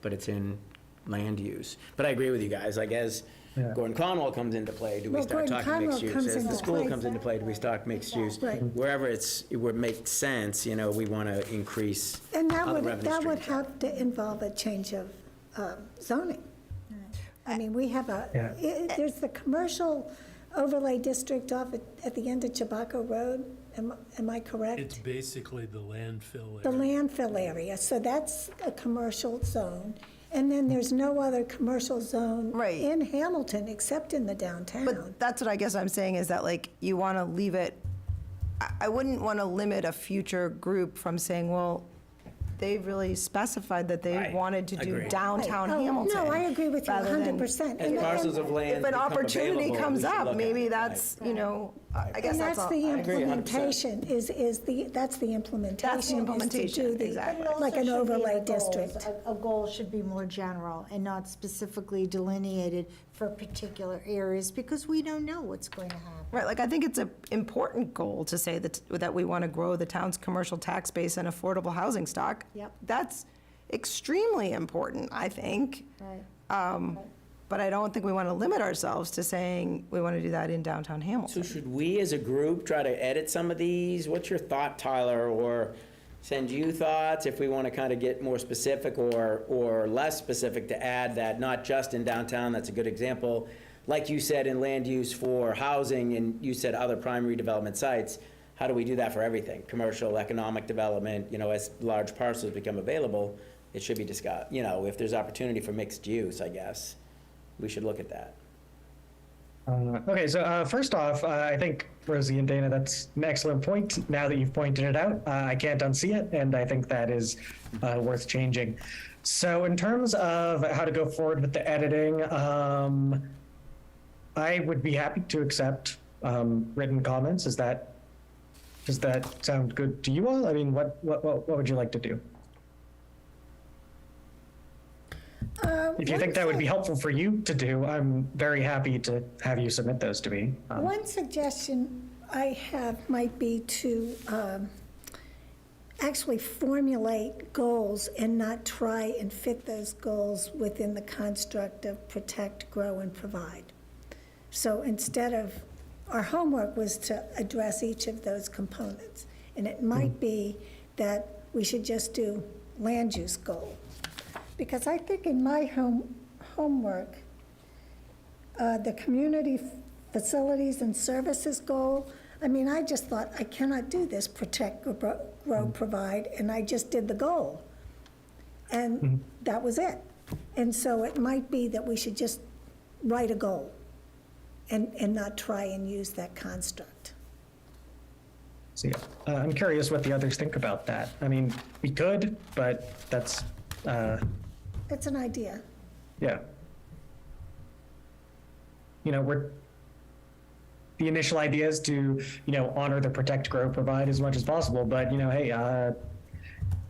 but it's in land use. But I agree with you guys, like, as Yeah. Gordon Conwell comes into play, do we Well, start Gordon talking mixed Conwell use? comes As the into school play. comes into play, do we start mixed use? Right. Wherever where it makes sense, you know, we want to increase And that other would, revenue that would streams. have to involve a change of zoning. I mean, we have Yeah. there's the commercial overlay district off at the end of Chabaco Road, am I correct? It's basically the landfill The area. landfill area, so that's a commercial zone. And then there's no other commercial zone Right. in Hamilton except in the downtown. But that's what I guess I'm saying, is that, like, you want to leave it, I wouldn't want to limit a future group from saying, well, they really specified that they Right. wanted to do Agreed. downtown Oh, Hamilton. No, I agree with you rather than- 100%. As And- parcels of land If an become opportunity available, comes we should up, look at maybe it. that's, you know, I guess And that's that's all. the I agree 100%. implementation, that's the implementation. is to implementation, do the- exactly. It Like also an should be in overlay the goals. district. A goal should be more general and not specifically delineated for particular areas, because we don't know what's going to happen. Right, like, I think it's an important goal to say that we want to grow the town's commercial tax base and affordable housing stock. Yep. That's extremely important, I think. Right. But I don't think we want to limit ourselves to saying we want to do that in downtown So Hamilton. should we, as a group, try to edit some of these? What's your thought, Tyler? Or send you thoughts if we want to kind of get more specific or less specific to add that, not just in downtown, that's a good example. Like you said, in land use for housing, and you said other prime redevelopment sites, how do we do that for everything? Commercial, economic development, you know, as large parcels become available, it should be discussed. You know, if there's opportunity for mixed use, I guess, we should look at that. Okay, so first off, I think, Rosie and Dana, that's an excellent point. Now that you've pointed it out, I can't unsee it, and I think that is worth changing. So in terms of how to go forward with the editing, I would be happy to accept written comments. Does that sound good to you all? I mean, what would you like to do? If you think that would be helpful for you to do, I'm very happy to have you submit those to me. One suggestion I have might be to actually formulate goals and not try and fit those goals within the construct of protect, grow, and provide. So instead of, our homework was to address each of those components. And it might be that we should just do land use goal. Because I think in my homework, the community facilities and services goal, I mean, I just thought, I cannot do this, protect, grow, provide, and I just did the goal. And that was it. And so it might be that we should just write a goal and not try and use that construct. So yeah, I'm curious what the others think about that. I mean, we could, but that's, It's an idea. yeah. You know, the initial idea is to, you know, honor the protect, grow, provide as much as possible, but, you know, hey,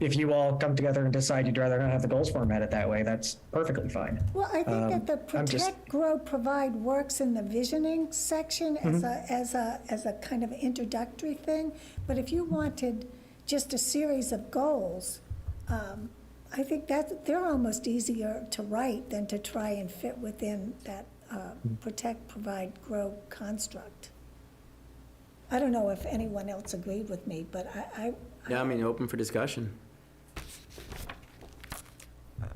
if you all come together and decide you'd rather not have the goals formatted that way, that's perfectly fine. Well, I think that the I'm just- protect, grow, provide works in the visioning section Mm-hmm. as a kind of introductory thing. But if you wanted just a series of goals, I think that they're almost easier to write than to try and fit within that protect, provide, grow construct. I don't know if anyone else agreed with me, but Yeah, I mean, open for discussion.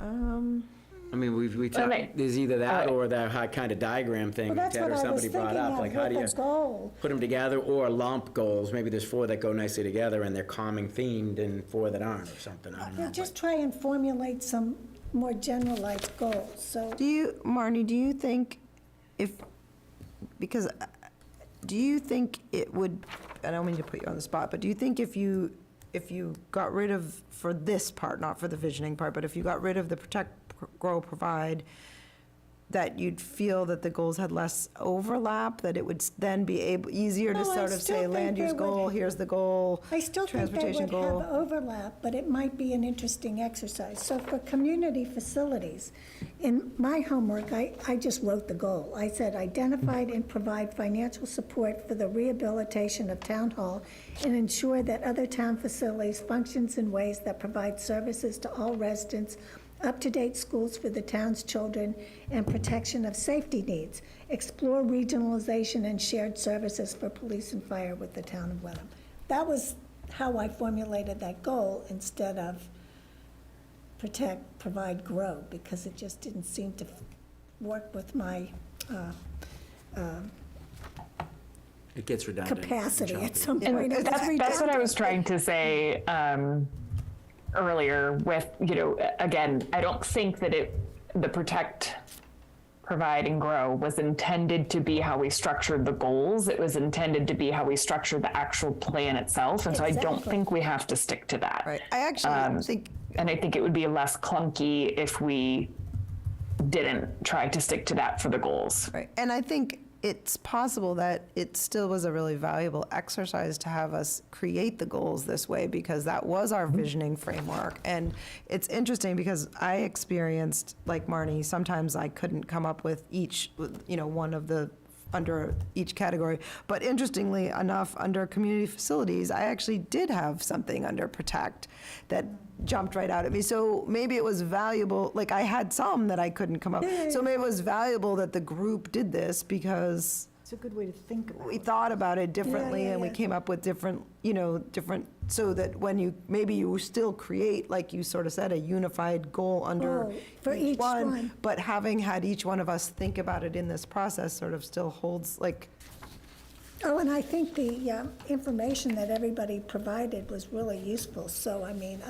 I mean, we talked, Okay. there's either that or that kind of diagram thing Well, that that's Ted what or I was somebody thinking brought up. of Like, how do you with a goal. put them together, or lump goals? Maybe there's 4 that go nicely together and they're calming themed and 4 that aren't, or something, I don't know. We'll just try and formulate some more generalized goals, so. Marnie, do you think do you think it would, I don't mean to put you on the spot, but do you think if you got rid of, for this part, not for the visioning part, but if you got rid of the protect, grow, provide, that you'd feel that the goals had less overlap, that it would then be easier to No, I sort of still say think land use they would- goal, here's the goal, I still think they transportation would goal. have overlap, but it might be an interesting exercise. So for community facilities, in my homework, I just wrote the goal. I said, identified and provide financial support for the rehabilitation of Town Hall and ensure that other town facilities functions in ways that provide services to all residents, up-to-date schools for the town's children, and protection of safety needs. Explore regionalization and shared services for police and fire with the town of Wenham. That was how I formulated that goal instead of protect, provide, grow, because it just didn't seem to work with my It gets redundant. capacity at some And point. It was that's what I was redundant. trying to say earlier with, again, I don't think that the protect, provide, and grow was intended to be how we structured the goals. It was intended to be how we structured the actual plan itself. And so I don't Exactly. think we have to stick to that. Right, I actually think, And I think it would be less clunky if we didn't try to stick to that for the goals. right, and I think it's possible that it still was a really valuable exercise to have us create the goals this way, because that was our visioning framework. And it's interesting because I experienced, like Marnie, sometimes I couldn't come up with each, one of the, under each category. But interestingly enough, under community facilities, I actually did have something under protect that jumped right out at me. So maybe it was valuable, like I had some that I couldn't come up. So maybe it was valuable that the group did this because It's a good way to think about we it. thought about it differently and we yeah. came up with different, so that when maybe you still create, like you sort of said, a unified goal under Goal for each one. But having had each one of us think about it in this process sort of still holds, like, Oh, and I think the information that everybody provided was really useful. So, I mean,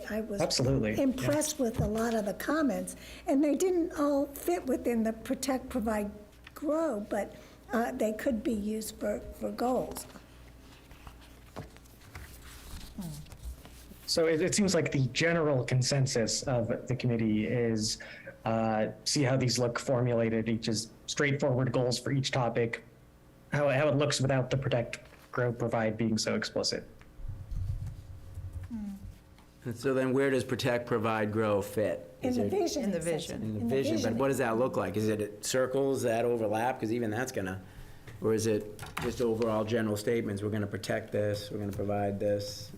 I was Absolutely, yeah. impressed with a lot of the comments. And they didn't all fit within the protect, provide, grow, but they could be used for goals. So it seems like the general consensus of the committee is see how these look formulated, each is straightforward goals for each topic, how it looks without the protect, grow, provide being so explicit. And so then where does protect, provide, grow fit? In Is the it- vision. In the it says. vision. In the vision, but what does that look like? Is it circles that overlap? Because even that's gonna, or is it just overall general statements? We're gonna protect this, we're gonna provide this.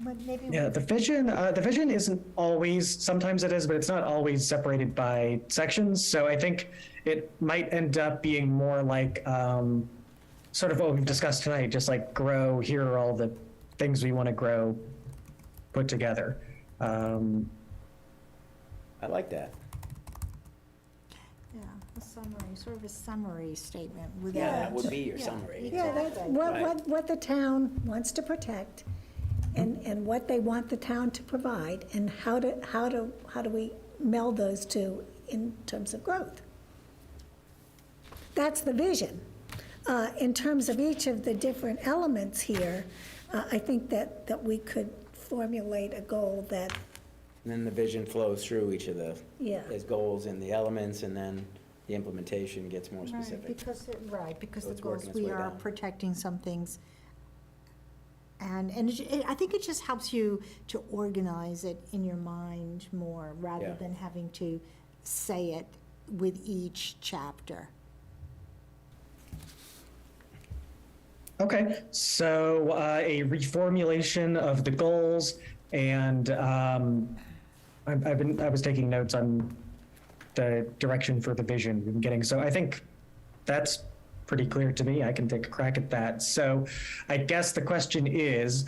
But maybe Yeah, the vision isn't always, sometimes it is, but it's not always separated by sections. So I think it might end up being more like sort of what we've discussed tonight, just like grow, here are all the things we want to grow put together. I like that. Yeah, a summary, sort of a summary statement Yeah, without. that would be your summary. Yeah, that's what the town wants to protect and what they want the town to provide and how do we meld those two in terms of growth. That's the vision. In terms of each of the different elements here, I think that we could formulate a goal that, And then the vision flows through each of the, Yeah. as goals and the elements, and then the implementation gets more Right, specific. because So the it's goals, working its we way are down. protecting some things And I think it just helps you to organize it in your mind more, rather Yeah. than having to say it with each chapter. Okay, so a reformulation of the goals, and I was taking notes on the direction for the vision we've been getting. So I think that's pretty clear to me. I can take a crack at that. So I guess the question is,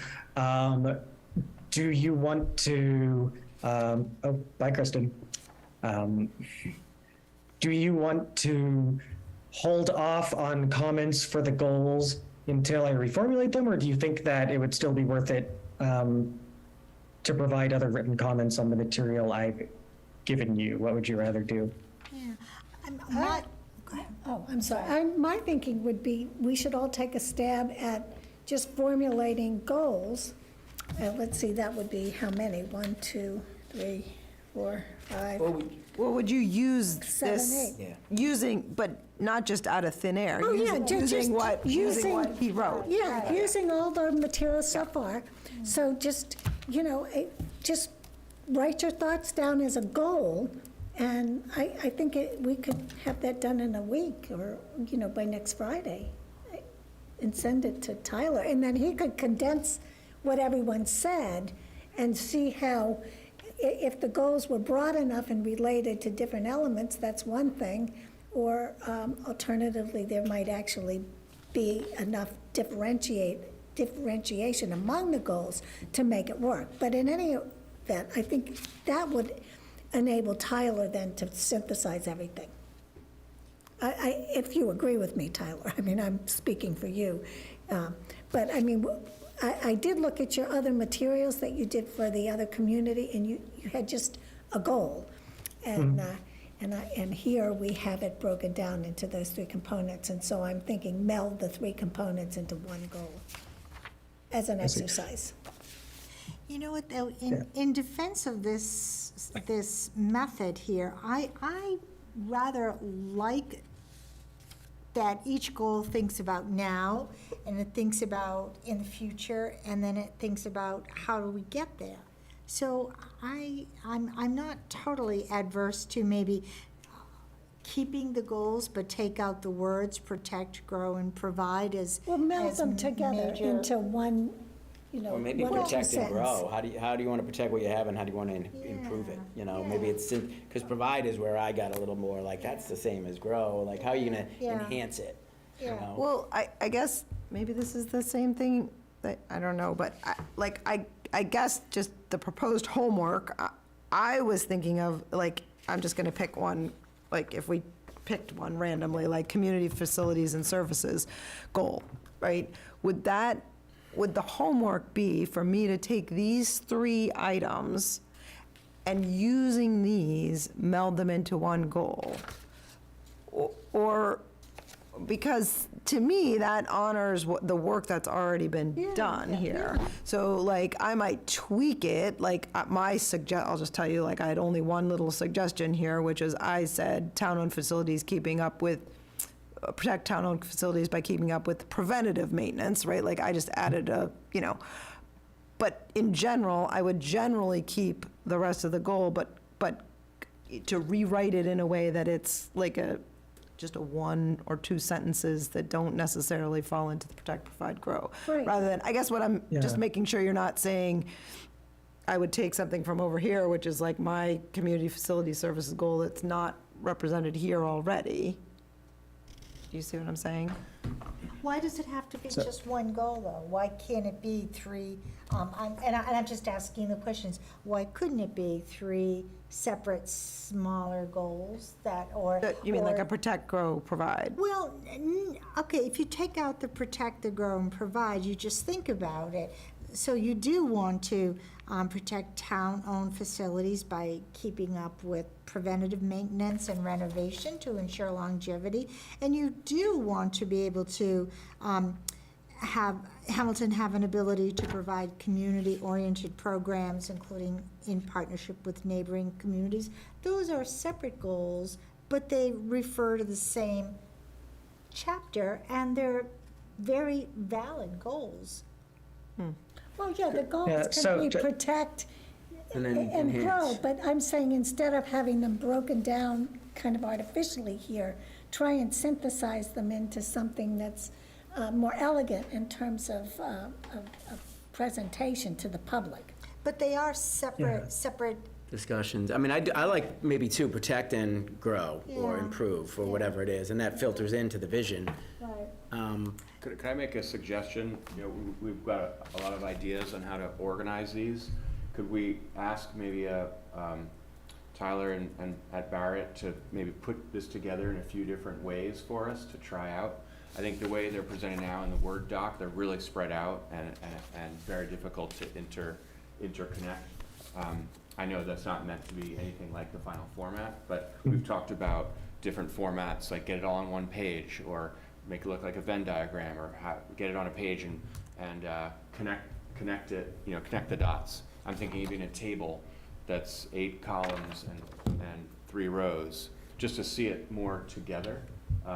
do you want to? Oh, bye, Kristen. Do you want to hold off on comments for the goals until I reformulate them, or do you think that it would still be worth it to provide other written comments on the material I've given you? What would you rather do? Oh, I'm sorry. My thinking would be, we should all take a stab at just formulating goals. Let's see, that would be how many? 1, 2, 3, 4, 5. Well, would you use 7, this, 8. using, but not just out of thin air? Oh, yeah, Using what he wrote? Yeah, using all the material so far. So just, just write your thoughts down as a goal, and I think we could have that done in a week, or, by next Friday, and send it to Tyler. And then he could condense what everyone said and see how, if the goals were broad enough and related to different elements, that's one thing. Or alternatively, there might actually be enough differentiation among the goals to make it work. But in any event, I think that would enable Tyler then to synthesize everything. If you agree with me, Tyler, I'm speaking for you. But I did look at your other materials that you did for the other community, and you had just a goal. And and here we have it broken down into those 3 components, and so I'm thinking meld the 3 components into one goal as an exercise. You know what, though, in defense of this method here, I rather like that each goal thinks about now, and it thinks about in the future, and then it thinks about how do we get there. So I'm not totally adverse to maybe keeping the goals, but take out the words protect, grow, and provide as We'll meld as them together major- into one, Or maybe one or two protect and grow. sentences. How do you want to protect what you have, and how do you want to improve it? Maybe it's, because provide is where I got a little more, like, that's the same as grow. Like, how are you going to Yeah. enhance it? You Yeah. know? Well, I guess maybe this is the same thing, that I don't know, but I guess just the proposed homework, I was thinking of, like, I'm just gonna pick one, like, if we picked one randomly, like, community facilities and services goal, right? Would the homework be for me to take these 3 items and using these, meld them into one goal? Or, because to me, that honors the work that's already been done here. So, like, I might tweak it, like, I'll just tell you, like, I had only one little suggestion here, which is I said town-owned facilities protect town-owned facilities by keeping up with preventative maintenance, right? Like, I just added but in general, I would generally keep the rest of the goal, but to rewrite it in a way that it's like just a 1 or 2 sentences that don't necessarily fall into the protect, provide, grow. Right. Rather than, I guess what I'm just making sure you're not saying, I would take something from over here, which is like my community facility services goal that's not represented here already. Do you see what I'm saying? Why does it have to be just one goal, though? Why can't it be 3, I'm just asking the questions, why couldn't it be 3 separate, smaller goals You mean like a protect, grow, provide? Well, okay, if you take out the protect, the grow, and provide, you just think about it. So you do want to protect town-owned facilities by keeping up with preventative maintenance and renovation to ensure longevity. And you do want to be able to have Hamilton have an ability to provide community-oriented programs, including in partnership with neighboring communities. Those are separate goals, but they refer to the same chapter, and they're very valid goals. Well, yeah, the goals Yeah, so can be ju- protect And then and grow, enhance. but I'm saying instead of having them broken down kind of artificially here, try and synthesize them into something that's more elegant in terms of presentation to the public. But they are separate, Discussions. I mean, I like maybe to protect and grow or Yeah. improve or whatever it is, and that filters into the vision. right. Could I make a suggestion? You know, we've got a lot of ideas on how to organize these. Could we ask maybe Tyler and at Barrett to maybe put this together in a few different ways for us to try out? I think the way they're presented now in the Word doc, they're really spread out and very difficult to interconnect. I know that's not meant to be anything like the final format, but we've talked about different formats, like get it all on one page, or make it look like a Venn diagram, or get it on a page and connect it, connect the dots. I'm thinking even a table that's 8 columns and 3 rows, just to see it more together.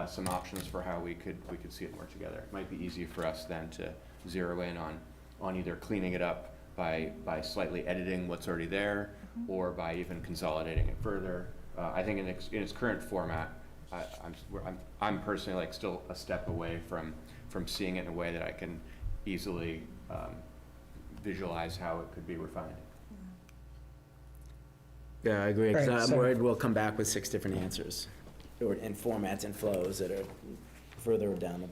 Some options for how we could see it more together. It might be easy for us then to zero in on either cleaning it up by slightly editing what's already there, or by even consolidating it further. I think in its current format, I'm personally like still a step away from seeing it in a way that I can easily visualize how it could be refined. Yeah, I agree, 'cause Right, I'm so- worried we'll come back with 6 different answers, or in formats and flows that are further down the.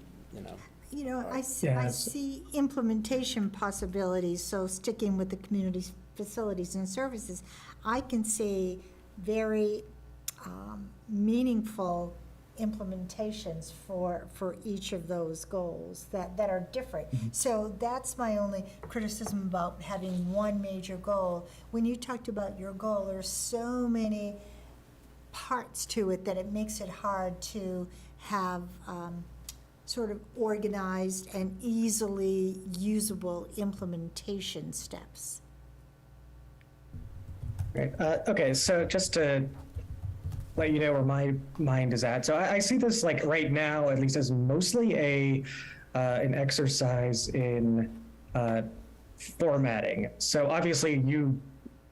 You know, I Yeah, see implementation possibilities, so sticking with the community facilities and services, I can see very meaningful implementations for each of those goals that are different. So that's my only criticism about having one major goal. When you talked about your goal, there's so many parts to it that it makes it hard to have sort of organized and easily usable implementation steps. Right. Okay, so just to let you know where my mind is at. So I see this like right now, at least as mostly an exercise in formatting. So obviously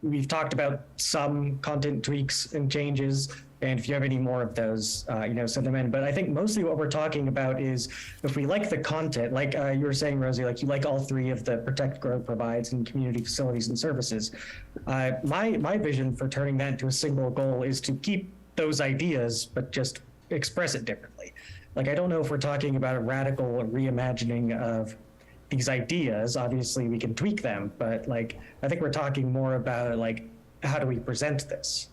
we've talked about some content tweaks and changes, and if you have any more of those, send them in. But I think mostly what we're talking about is if we like the content, like you were saying, Rosie, like you like all 3 of the protect, grow, provides, and community facilities and services. My vision for turning that into a single goal is to keep those ideas, but just express it differently. Like, I don't know if we're talking about a radical reimagining of these ideas. Obviously, we can tweak them, but like, I think we're talking more about like, how do we present this?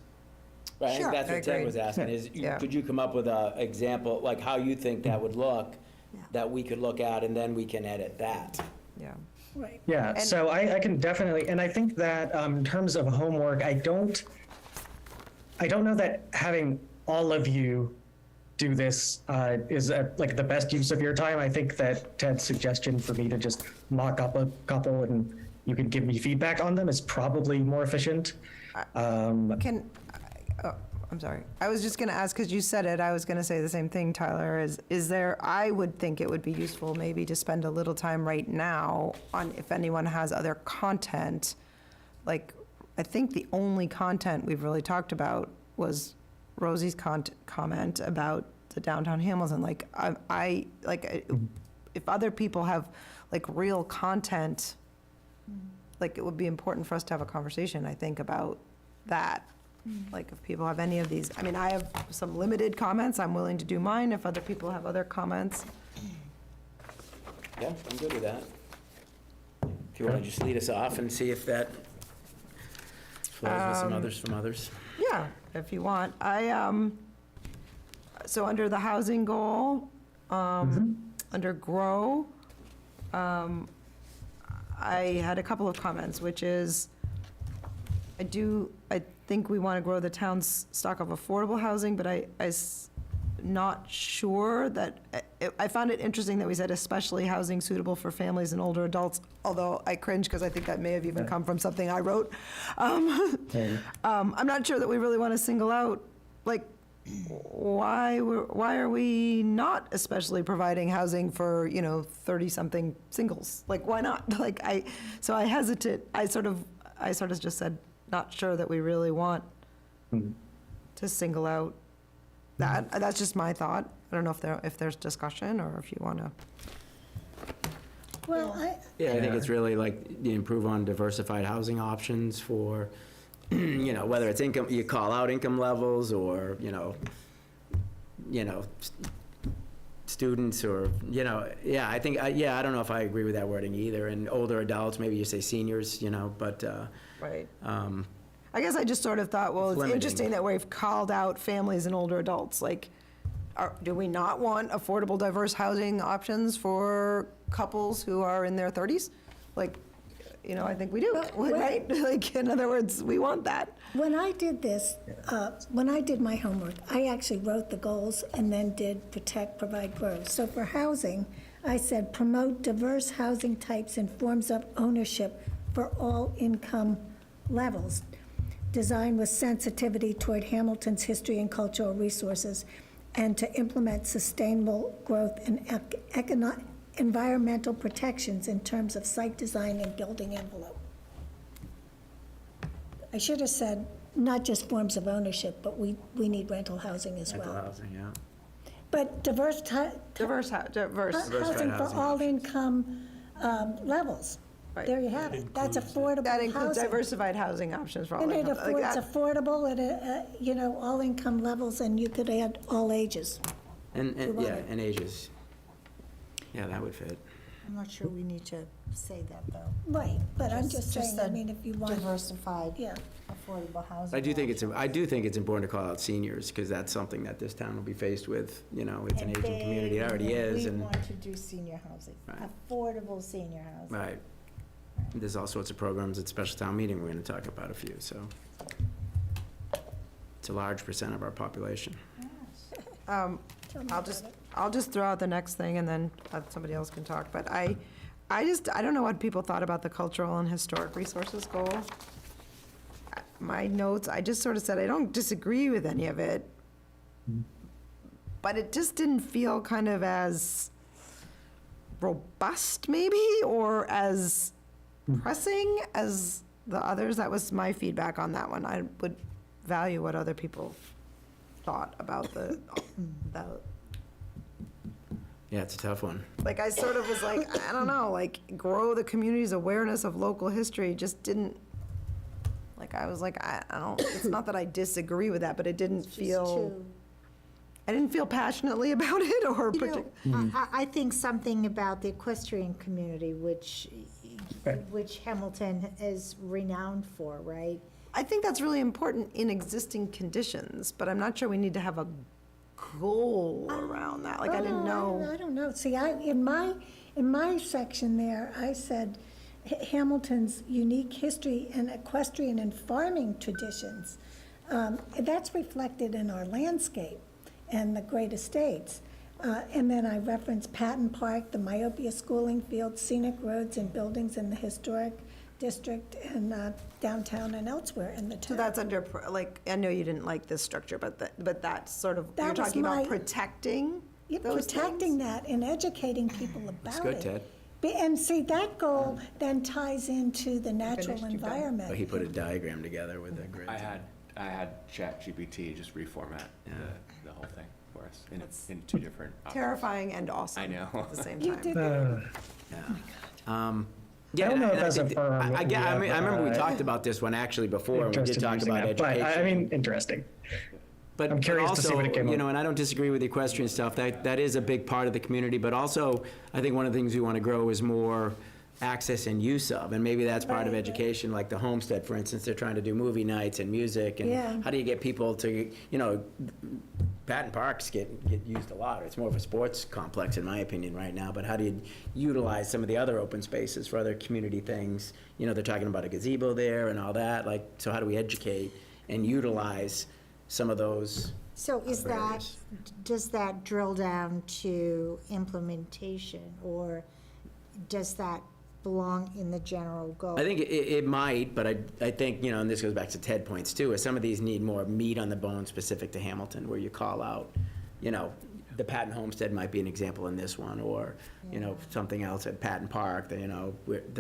Right, I Sure. think that's I what Ted agree. was asking, is Yeah. could you come up with an example, like how you think that would look, Yeah. that we could look at, and then we can edit that? Yeah. Right. Yeah, And- so I can definitely, and I think that in terms of homework, I don't know that having all of you do this is like the best use of your time. I think that Ted's suggestion for me to just mock up a couple and you can give me feedback on them is probably more efficient. I'm sorry. I was just going to ask, because you said it, I was going to say the same thing, Tyler, is there, I would think it would be useful maybe to spend a little time right now on if anyone has other content. Like, I think the only content we've really talked about was Rosie's comment about the downtown Hamilton. Like, if other people have like real content, like it would be important for us to have a conversation, I think, about that. Like if people have any of these, I mean, I have some limited comments, I'm willing to do mine if other people have other comments. Yeah, I'm good with that. If you want to just lead us off and see if that flows with some others from others. Yeah, if you want. So under the housing goal, under grow, I had a couple of comments, which is, I think we want to grow the town's stock of affordable housing, but not sure that, I found it interesting that we said especially housing suitable for families and older adults, although I cringe because I think that may have even come from something I wrote. I'm not sure that we really want to single out, like, why are we not especially providing housing for, 30-something singles? Like, why not? So I hesitate, I sort of just said, not sure that we really want to single out that. That's just my thought. I don't know if there's discussion, or if you want to. Well, Yeah, I think it's really like you improve on diversified housing options for, whether it's income, you call out income levels or, students or, yeah, I think, I don't know if I agree with that wording either. And older adults, maybe you say seniors, but, Right. I guess I just sort of thought, well, it's limiting. interesting that we've called out families and older adults. Like, do we not want affordable, diverse housing options for couples who are in their 30s? Like, I think we do, right? Like, in other words, we want that. when I did this, when I did my homework, I actually wrote the goals and then did protect, provide, grow. So for housing, I said promote diverse housing types and forms of ownership for all income levels. Design with sensitivity toward Hamilton's history and cultural resources, and to implement sustainable growth and environmental protections in terms of site design and building envelope. I should have said, not just forms of ownership, but we need rental housing as rental well. housing, yeah. But diverse Diverse. housing for housing all income levels. Right. There you have it. That's affordable That includes housing. diversified housing options for all And it income. Like affords that. affordable at, all income levels, and you could add all ages. And want yeah, it. and ages. Yeah, that would fit. I'm not sure we need to say that, though. Right, but I'm just Just saying, I the mean, if you want, Diversified, yeah. affordable housing. I do think it's important to call out seniors, because that's something that this town will be faced with, it's an aging community, it already is, We and, want to do senior housing, Right. affordable senior housing. right. There's all sorts of programs at special town meeting, we're gonna talk about a few, so. It's a large percent of our population. Tell me I'll just throw out the next thing, and then somebody else can talk. But I don't know what people thought about the cultural and historic resources goal. My notes, I just sort of said, I don't disagree with any of it, but it just didn't feel kind of as robust, maybe, or as pressing as the others. That was my feedback on that one. I would value what other people thought about the Yeah, it's a tough one. like, I sort of was like, I don't know, like, grow the community's awareness of local history just didn't, like, I was like, I don't, it's not that I disagree with that, but it didn't feel, I didn't feel passionately about it, or I think something about the equestrian community, which Hamilton is renowned for, right? I think that's really important in existing conditions, but I'm not sure we need to have a goal around that. Like, I didn't know. I don't know. See, in my section there, I said Hamilton's unique history and equestrian and farming traditions. That's reflected in our landscape and the great estates. And then I referenced Patton Park, the myopia schooling field, scenic roads and buildings in the historic district and downtown and elsewhere in the town. So that's under, like, I know you didn't like this structure, but that's sort of, That you're was talking about my- protecting Yeah, those protecting things? that and educating people about it. good, Ted. And see, that goal then ties into the natural Finished, you've done. environment. But he put a diagram together with a grid. I had ChatGPT just reformat the whole thing for us in two different options. Terrifying and awesome. I know. At the same You time. did, Yeah, I don't know and if as a think- firm I we have, remember we talked about this one actually before, and we interest did in talk using about it, but education. I mean, interesting. But I'm curious but to see also, what it came up. and I don't disagree with the equestrian stuff, that is a big part of the community, but also, I think one of the things we want to grow is more access and use of, and maybe that's part of Right. education, like the Homestead, for instance, they're trying to do movie nights and music, Yeah. and how do you get people to, Patton Parks get used a lot, it's more of a sports complex, in my opinion, right now, but how do you utilize some of the other open spaces for other community things? They're talking about a gazebo there and all that, like, so how do we educate and utilize some of those? So is that, areas? does that drill down to implementation, or does that belong in the general goal? I think it might, but I think, and this goes back to Ted points too, is some of these need more meat on the bone specific to Hamilton, where you call out, the Patton Homestead might be an example in this one, or, something else at Patton Park,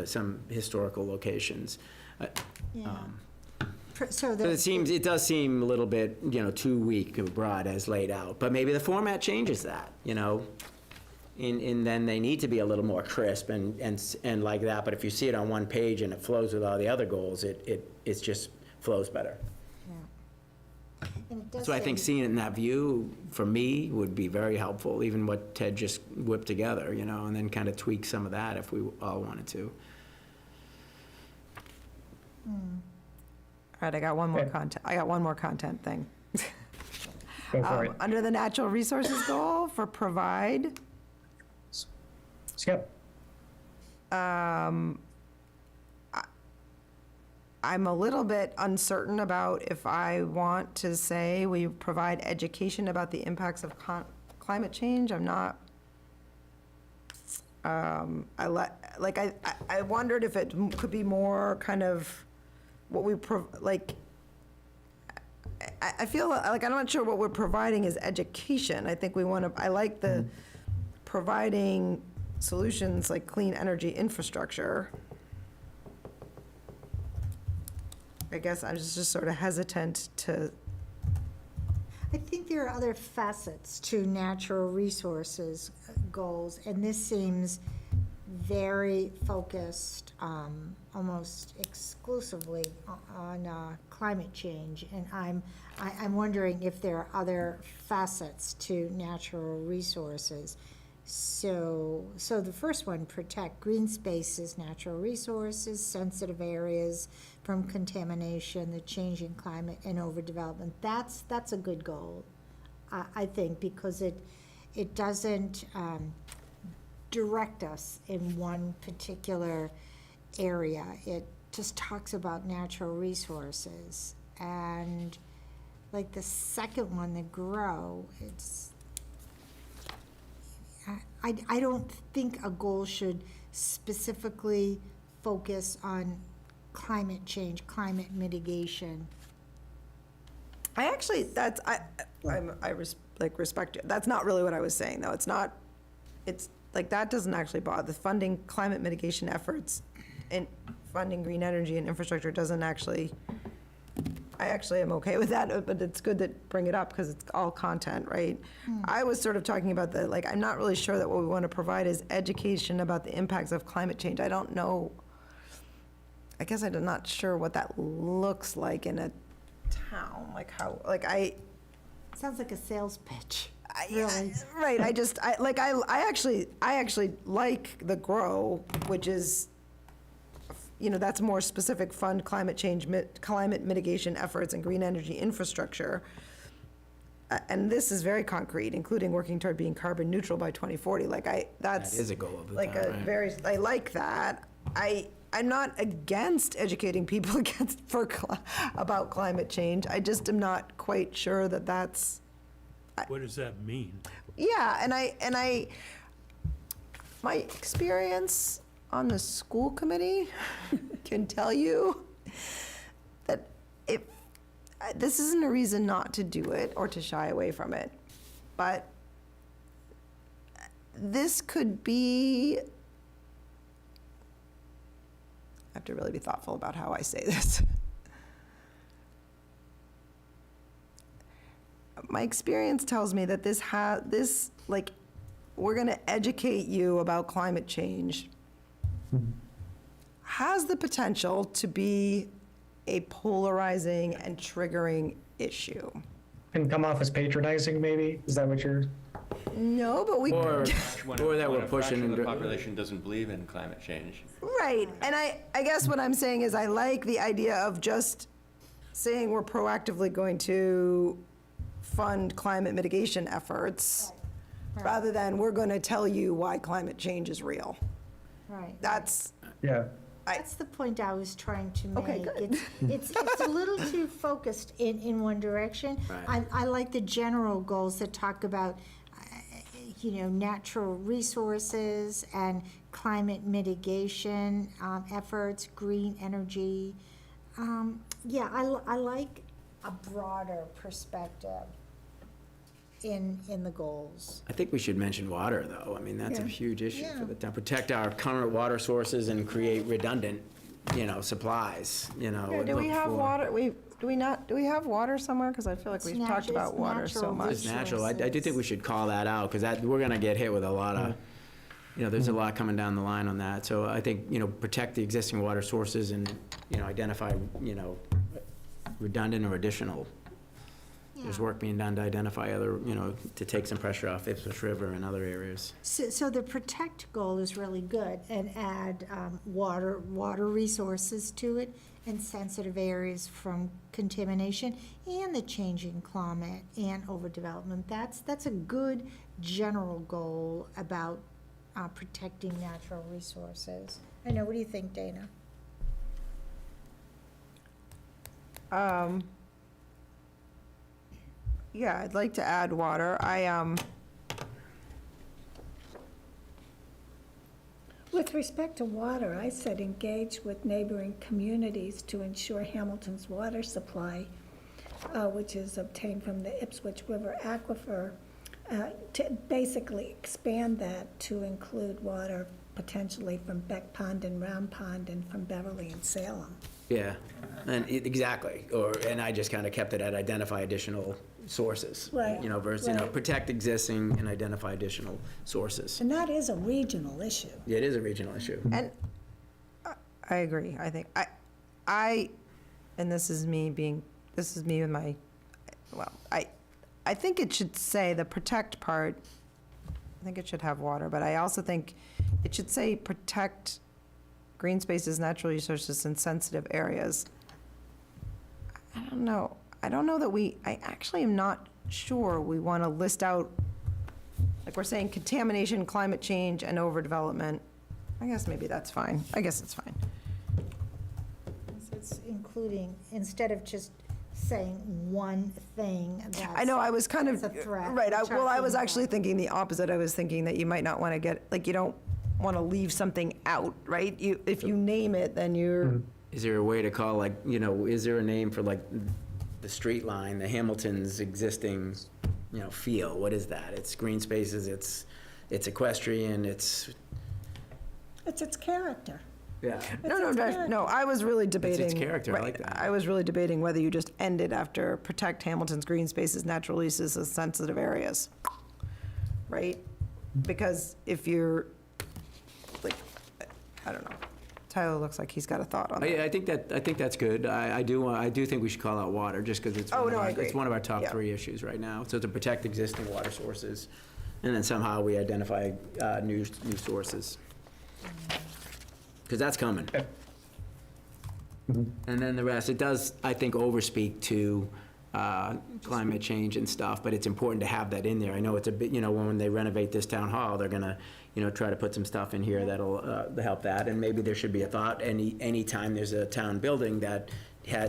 some historical locations. So But it does seem a little bit, too weak or broad as laid out, but maybe the format changes that, and then they need to be a little more crisp and like that, but if you see it on one page and it flows with all the other goals, it just flows better. And it does So I think say- seeing it in that view, for me, would be very helpful, even what Ted just whipped together, and then kind of tweak some of that if we all wanted to. All right, I got one more content thing. Go for it. Under the natural resources goal for provide, Skip. I'm a little bit uncertain about if I want to say we provide education about the impacts of climate change. I'm not, I wondered if it could be more kind of what we, I feel like I'm not sure what we're providing is education. I think we want to, I like the providing solutions like clean energy infrastructure. I guess I was just sort of hesitant to, I think there are other facets to natural resources goals, and this seems very focused, almost exclusively on climate change. And I'm wondering if there are other facets to natural resources. So the first one, protect green spaces, natural resources, sensitive areas from contamination, the changing climate, and overdevelopment. That's a good goal, I think, because it doesn't direct us in one particular area. It just talks about natural resources. And like the second one, the grow, I don't think a goal should specifically focus on climate change, climate mitigation. I actually, respect you. That's not really what I was saying, though. It's not, it's like, that doesn't actually bother. The funding climate mitigation efforts and funding green energy and infrastructure doesn't actually, I actually am okay with that, but it's good that bring it up because it's all content, right? I was sort of talking about I'm not really sure that what we want to provide is education about the impacts of climate change. I don't know, I guess I'm not sure what that looks like in a town, Sounds like a sales pitch. Really? Right, I actually like the GROW, which is, that's more specific, fund climate change, climate mitigation efforts and green energy infrastructure. And this is very concrete, including working toward being carbon neutral by 2040. That is a goal of the town, right? I like that. I'm not against educating people about climate change. I just am not quite sure that that's. What does that mean? Yeah, and my experience on the school committee can tell you that this isn't a reason not to do it or to shy away from it, but this could be, I have to really be thoughtful about how I say this. My experience tells me that we're going to educate you about climate change has the potential to be a polarizing and triggering issue. Can come off as patronizing, maybe? Is that what you're? No, but we. Or that we're When a fraction pushing. of the population doesn't believe in climate change. Right, and I guess what I'm saying is I like the idea of just saying we're proactively going to fund climate mitigation efforts, rather than we're going to tell you why climate change is real. Right. That's, Yeah. That's the point I was trying to make. Okay, good. It's a little too focused in one direction. Right. I like the general goals that talk about, natural resources and climate mitigation efforts, green energy. Yeah, I like a broader perspective in the goals. I think we should mention water, though. I mean, that's a Yeah. huge issue Yeah. for the town. Protect our current water sources and create redundant, supplies, and Do we look have for- water, do we have water somewhere? Because I feel like we've talked about It's water so natural much. It's natural. I do think we should call that out, because we're gonna get hit with a lot of, there's a lot coming down the line on that. So I think, protect the existing water sources and, identify, redundant or additional. There's Yeah. work being done to identify other, to take some pressure off Ipswich River and other areas. So the protect goal is really good, and add water resources to it, and sensitive areas from contamination, and the changing climate and overdevelopment. That's a good general goal about protecting natural resources. I know, what do you think, Dana? Yeah, I'd like to add water. With respect to water, I said engage with neighboring communities to ensure Hamilton's water supply, which is obtained from the Ipswich River aquifer, to basically expand that to include water potentially from Beck Pond and Round Pond and from Beverly and Salem. Yeah, exactly. And I just kind of kept it at identify additional sources. Right, Versus, right. protect existing and identify additional sources. And that is a regional issue. Yeah, it is a regional issue. And I agree. I think, and this is me with my, I think it should say the protect part, I think it should have water, but I also think it should say protect green spaces, natural resources, and sensitive areas. I don't know that I actually am not sure we want to list out, like we're saying contamination, climate change, and overdevelopment. I guess maybe that's fine. I guess it's fine. So it's including, instead of just saying one thing that's. I know, I was kind of, That's a threat. right, I was Talking actually about- thinking the opposite. I was thinking that you might not want to get, like, you don't want to leave something out, right? If you name it, then you're, Is there a way to call, is there a name for, the street line, the Hamilton's existing, feel? What is that? It's green spaces, it's equestrian, it's, It's its character. yeah. no, I was really debating. character, I right, like that. I was really debating whether you just ended after protect Hamilton's green spaces, natural resources, sensitive areas, right? Because if you're, like, I don't know. Tyler looks like he's got a thought on that. I think that's good. I do think we should call out water, just because it's Oh, one of no, I our, agree. it's one of our top Yeah. 3 issues right now. So to protect existing water sources, and then somehow we identify new sources. Because that's coming. And then the rest, it does, I think, overspeak to climate change and stuff, but it's important to have that in there. I know it's a bit, when they renovate this town hall, they're gonna, try to put some stuff in here that'll help that, and maybe there should be a thought, anytime there's a town building that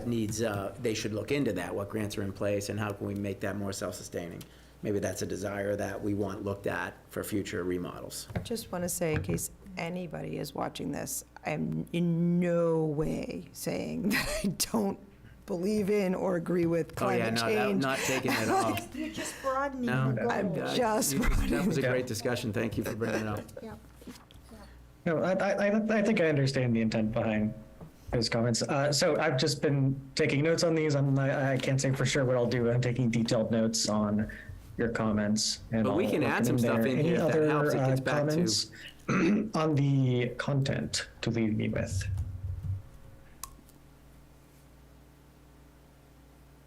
needs, they should look into that, what grants are in place, and how can we make that more self-sustaining? Maybe that's a desire that we want looked at for future remodels. I just want to say, in case anybody is watching this, I'm in no way saying that I don't believe in or agree with Oh, yeah, climate no, change. not taking it off. You're just broadening No, the I'm goal. just That was a great discussion, thank you for bringing it up. Yep. No, I think I understand the intent behind those comments. So I've just been taking notes on these. I can't say for sure what I'll do. I'm taking detailed notes on your comments. And But we I'll can work add them some stuff there. in Any here if that other, helps. It gets back to- comments on the content to leave me with?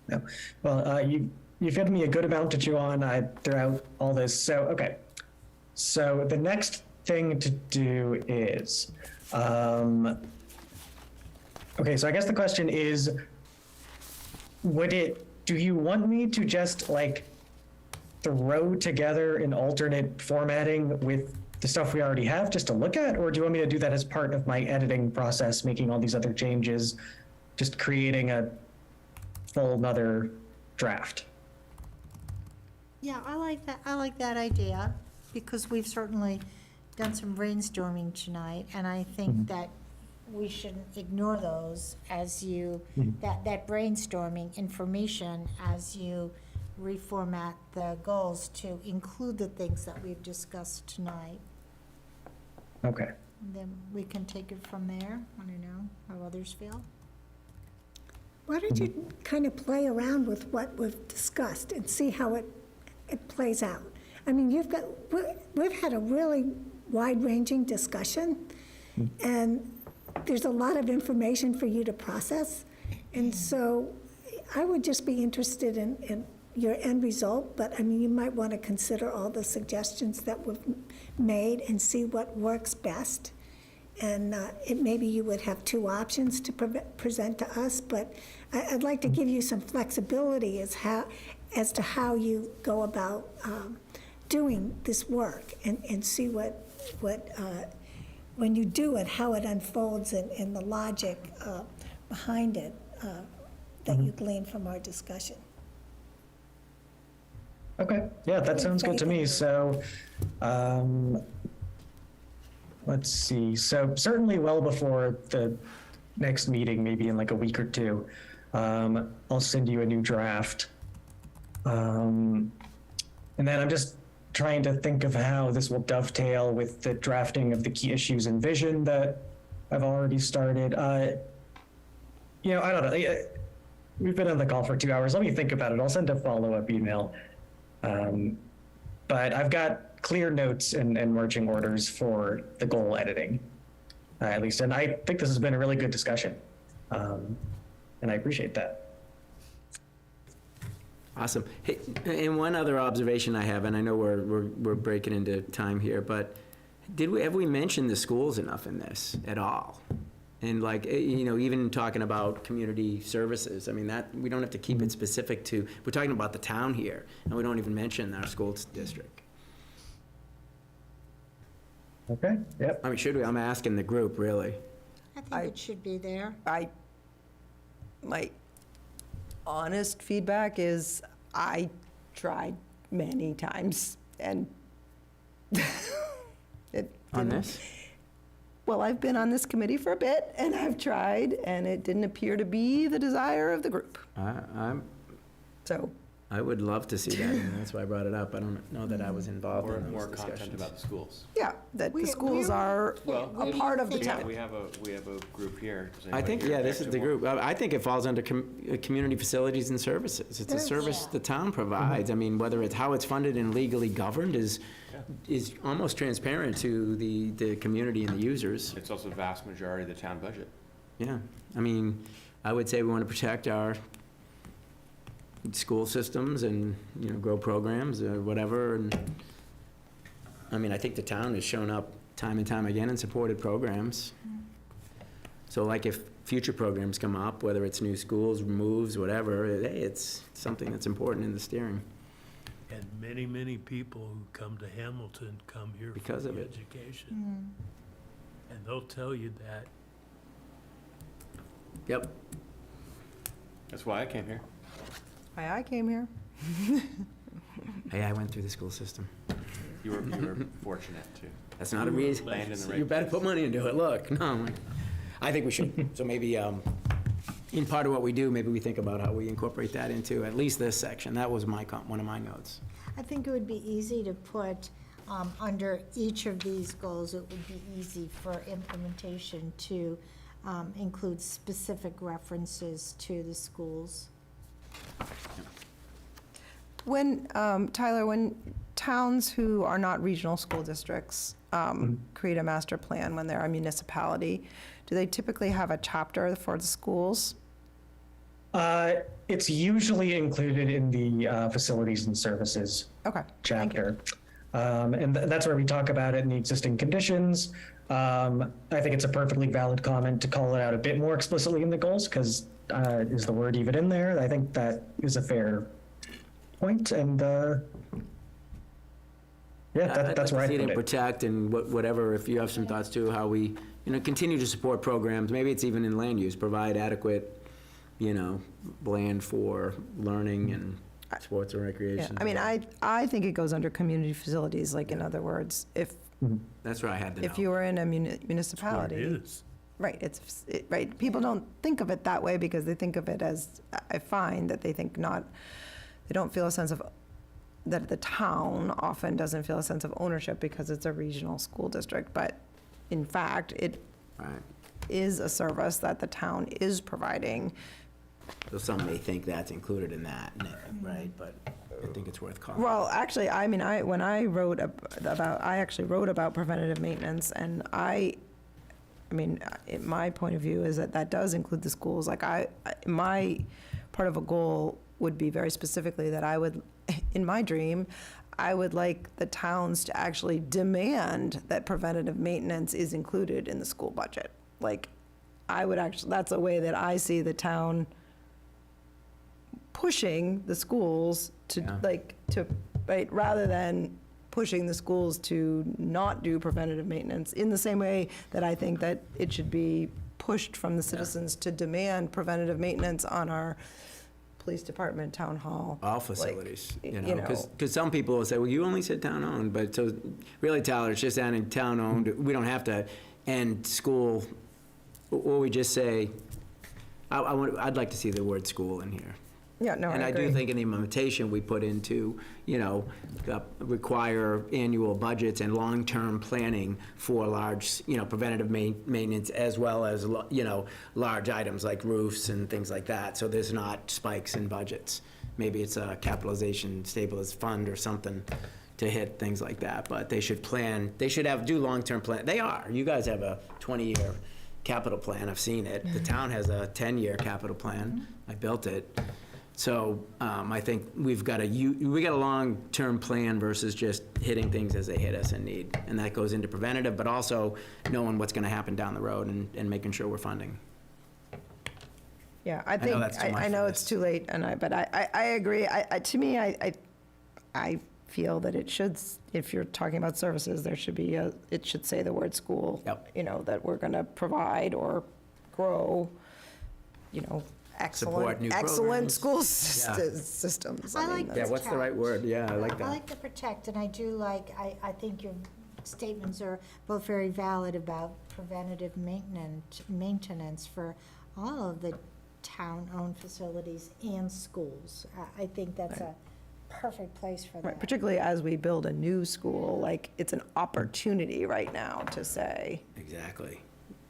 No. Well, you've given me a good amount to chew on throughout all this. So, okay. So the next thing to do is, okay, so I guess the question is, do you want me to just throw together an alternate formatting with the stuff we already have just to look at? Or do you want me to do that as part of my editing process, making all these other changes, just creating a full another draft? Yeah, I like that idea, because we've certainly done some brainstorming tonight, and I think that we shouldn't ignore those as you, that brainstorming information as you reformat the goals to include the things that we've discussed tonight. Okay. And then we can take it from there. I don't know how others feel. Why don't you kind of play around with what we've discussed and see how it plays out? I mean, we've had a really wide-ranging discussion, and there's a lot of information for you to process. And so I would just be interested in your end result, but I mean, you might want to consider all the suggestions that we've made and see what works best. And maybe you would have two options to present to us, but I'd like to give you some flexibility as to how you go about doing this work and see what when you do it, how it unfolds and the logic behind it that you glean from our discussion. Okay, yeah, that sounds good to me. So, let's see. So certainly well before the next meeting, maybe in like a week or two, I'll send you a new draft. And then I'm just trying to think of how this will dovetail with the drafting of the key issues and vision that I've already started. I don't know. We've been on the call for 2 hours. Let me think about it. I'll send a follow-up email. But I've got clear notes and marching orders for the goal editing, at least. And I think this has been a really good discussion. And I appreciate that. Awesome. Hey, and one other observation I have, and I know we're breaking into time here, but have we mentioned the schools enough in this at all? And like, even talking about community services, I mean, that, we don't have to keep it specific to, we're talking about the town here, and we don't even mention our school district. Okay, yep. I mean, should we? I'm asking the group, really. I think it should be there. My honest feedback is I tried many times and it On didn't- this? Well, I've been on this committee for a bit and I've tried and it didn't appear to be the desire of the group. So, I would love to see that, and that's why I brought it up. I don't know that I was involved in More those content discussions. about the schools. yeah, that the schools are a part of the town. We have a group here. Does I anybody think, here yeah, this is actually the want- group. I think it falls under community facilities and services. It's a service the town provides. I mean, whether it's how it's funded and legally governed is almost transparent to the community and the users. It's also the vast majority of the town budget. Yeah, I mean, I would say we want to protect our school systems and, grow programs or whatever. And I mean, I think the town has shown up time and time again and supported programs. So like if future programs come up, whether it's new schools, moves, whatever, hey, it's something that's important in the steering. And many, many people who come to Hamilton come here for Because of the it. education. And they'll tell you that. Yep. That's why I came here. I came here. Hey, I went through the school system. You were fortunate too. That's not a reason. Land in the right You better put money into it. Look, no, I think we should. So maybe, in part of what we do, maybe we think about how we incorporate that into at least this section. That was one of my notes. I think it would be easy to put, under each of these goals, it would be easy for implementation to include specific references to the schools. When, Tyler, when towns who are not regional school districts create a master plan when they're a municipality, do they typically have a chapter for the schools? It's usually included in the facilities and services Okay, thank you. chapter. And that's where we talk about it in the existing conditions. I think it's a perfectly valid comment to call it out a bit more explicitly in the goals, because is the word even in there? I think that is a fair point, and that's where I I'd like to see it put in it. protect and whatever, if you have some thoughts too, how we, continue to support programs. Maybe it's even in land use, provide adequate, land for learning and sports and Yeah, recreation. I mean, I think it goes under community facilities, like in other words, if That's where I had the If note. you were in a Where it municipality. is. Right, right, people don't think of it that way because they think of it as, I find that they don't feel a sense of, that the town often doesn't feel a sense of ownership because it's a regional school district, but in fact, it Right. is a service that the town is providing. So some may think that's included in that, right? But I think it's worth calling. Well, actually, I mean, when I wrote I actually wrote about preventative maintenance, and I mean, my point of view is that does include the schools. Like my part of a goal would be very specifically that I would, in my dream, I would like the towns to actually demand that preventative maintenance is included in the school budget. Like, that's a way that I see the town pushing the schools to, right, rather than pushing the schools to not do preventative maintenance, in the same way that I think that it should be pushed from the citizens to demand preventative maintenance on our police department, town hall. All like, facilities, you know, because some people will say, well, you only said town-owned, but so really, Tyler, it's just adding town-owned. We don't have to end school, or we just say, I'd like to see the word school in here. Yeah, no, And I I agree. do think in the implementation, we put into, require annual budgets and long-term planning for large, preventative maintenance, as well as, large items like roofs and things like that, so there's not spikes in budgets. Maybe it's a capitalization stabilization fund or something to hit things like that, but they should plan, do long-term plan. They are. You guys have a 20-year capital plan, I've seen it. The town has a 10-year capital plan. I built it. So I think we got a long-term plan versus just hitting things as they hit us in need. And that goes into preventative, but also knowing what's going to happen down the road and making sure we're funding. Yeah, I think, that's too much I know for it's this. too late, but I agree. To me, I feel that it should, if you're talking about services, there should be it should say the word school. Yep. That we're going to provide or grow, Support new excellent programs. school Yeah. systems. I mean, like that's- Yeah, what's the right word? Yeah, I like I that. like the protect, and I do like, I think your statements are both very valid about preventative maintenance for all of the town-owned facilities and schools. I think that's a perfect place for Right, that. particularly as we build a new school, like, it's an opportunity right now to say, Exactly.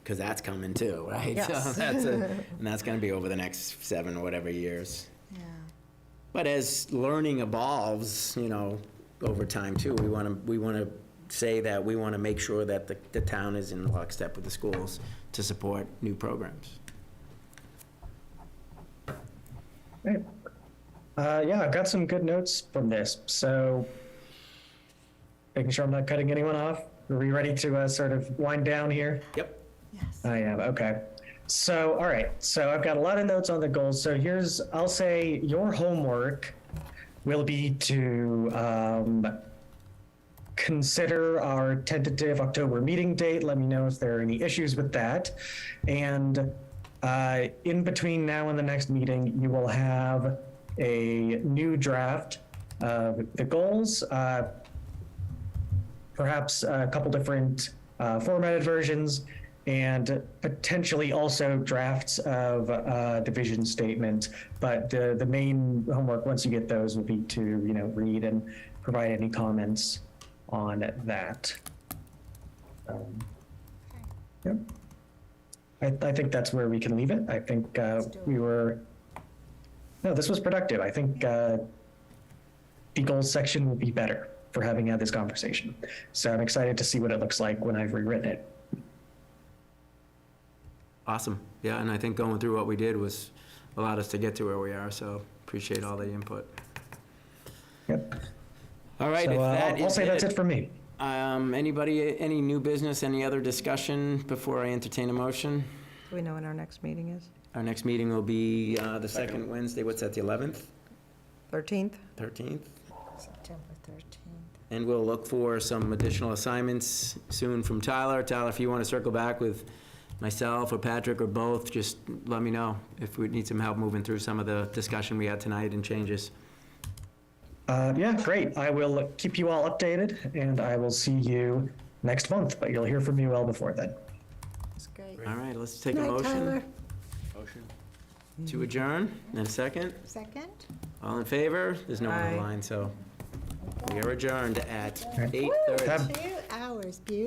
Because that's coming too, right? Yes. So and that's going to be over the next 7 or whatever years. Yeah. But as learning evolves, over time too, we want to say that we want to make sure that the town is in lockstep with the schools to support new programs. Right. Yeah, I've got some good notes from this. So, making sure I'm not cutting anyone off. Are we ready to sort of wind down here? Yep. Yes. I am, okay. So, all right, so I've got a lot of notes on the goals. So I'll say your homework will be to consider our tentative October meeting date. Let me know if there are any issues with that. And in between now and the next meeting, you will have a new draft of the goals, perhaps a couple different formatted versions, and potentially also drafts of the vision statement. But the main homework, once you get those, will be to read and provide any comments on that. Yep. I think that's where we can leave it. I think this was productive. I think the goals section will be better for having had this conversation. So I'm excited to see what it looks like when I've rewritten it. Awesome. Yeah, and I think going through what we did allowed us to get to where we are, so appreciate all the input. Yep. All right, So if that I'll is say that's it for me. Anybody, any new business, any other discussion before I entertain a motion? do we know when our next meeting is? Our next meeting will be the second Wednesday, what's that, the 11th, 13th? 13th? September 13th. And we'll look for some additional assignments soon from Tyler. Tyler, if you want to circle back with myself or Patrick or both, just let me know if we need some help moving through some of the discussion we had tonight and changes. Yeah, great. I will keep you all updated, and I will see you next month, but you'll hear from me well before then. That's great. All right, let's take a Night, motion Tyler. Motion? to adjourn, and a second. Second? All in favor? There's no one Aye. online, so we are adjourned at right. 8:30. Have- 2 hours, beautiful.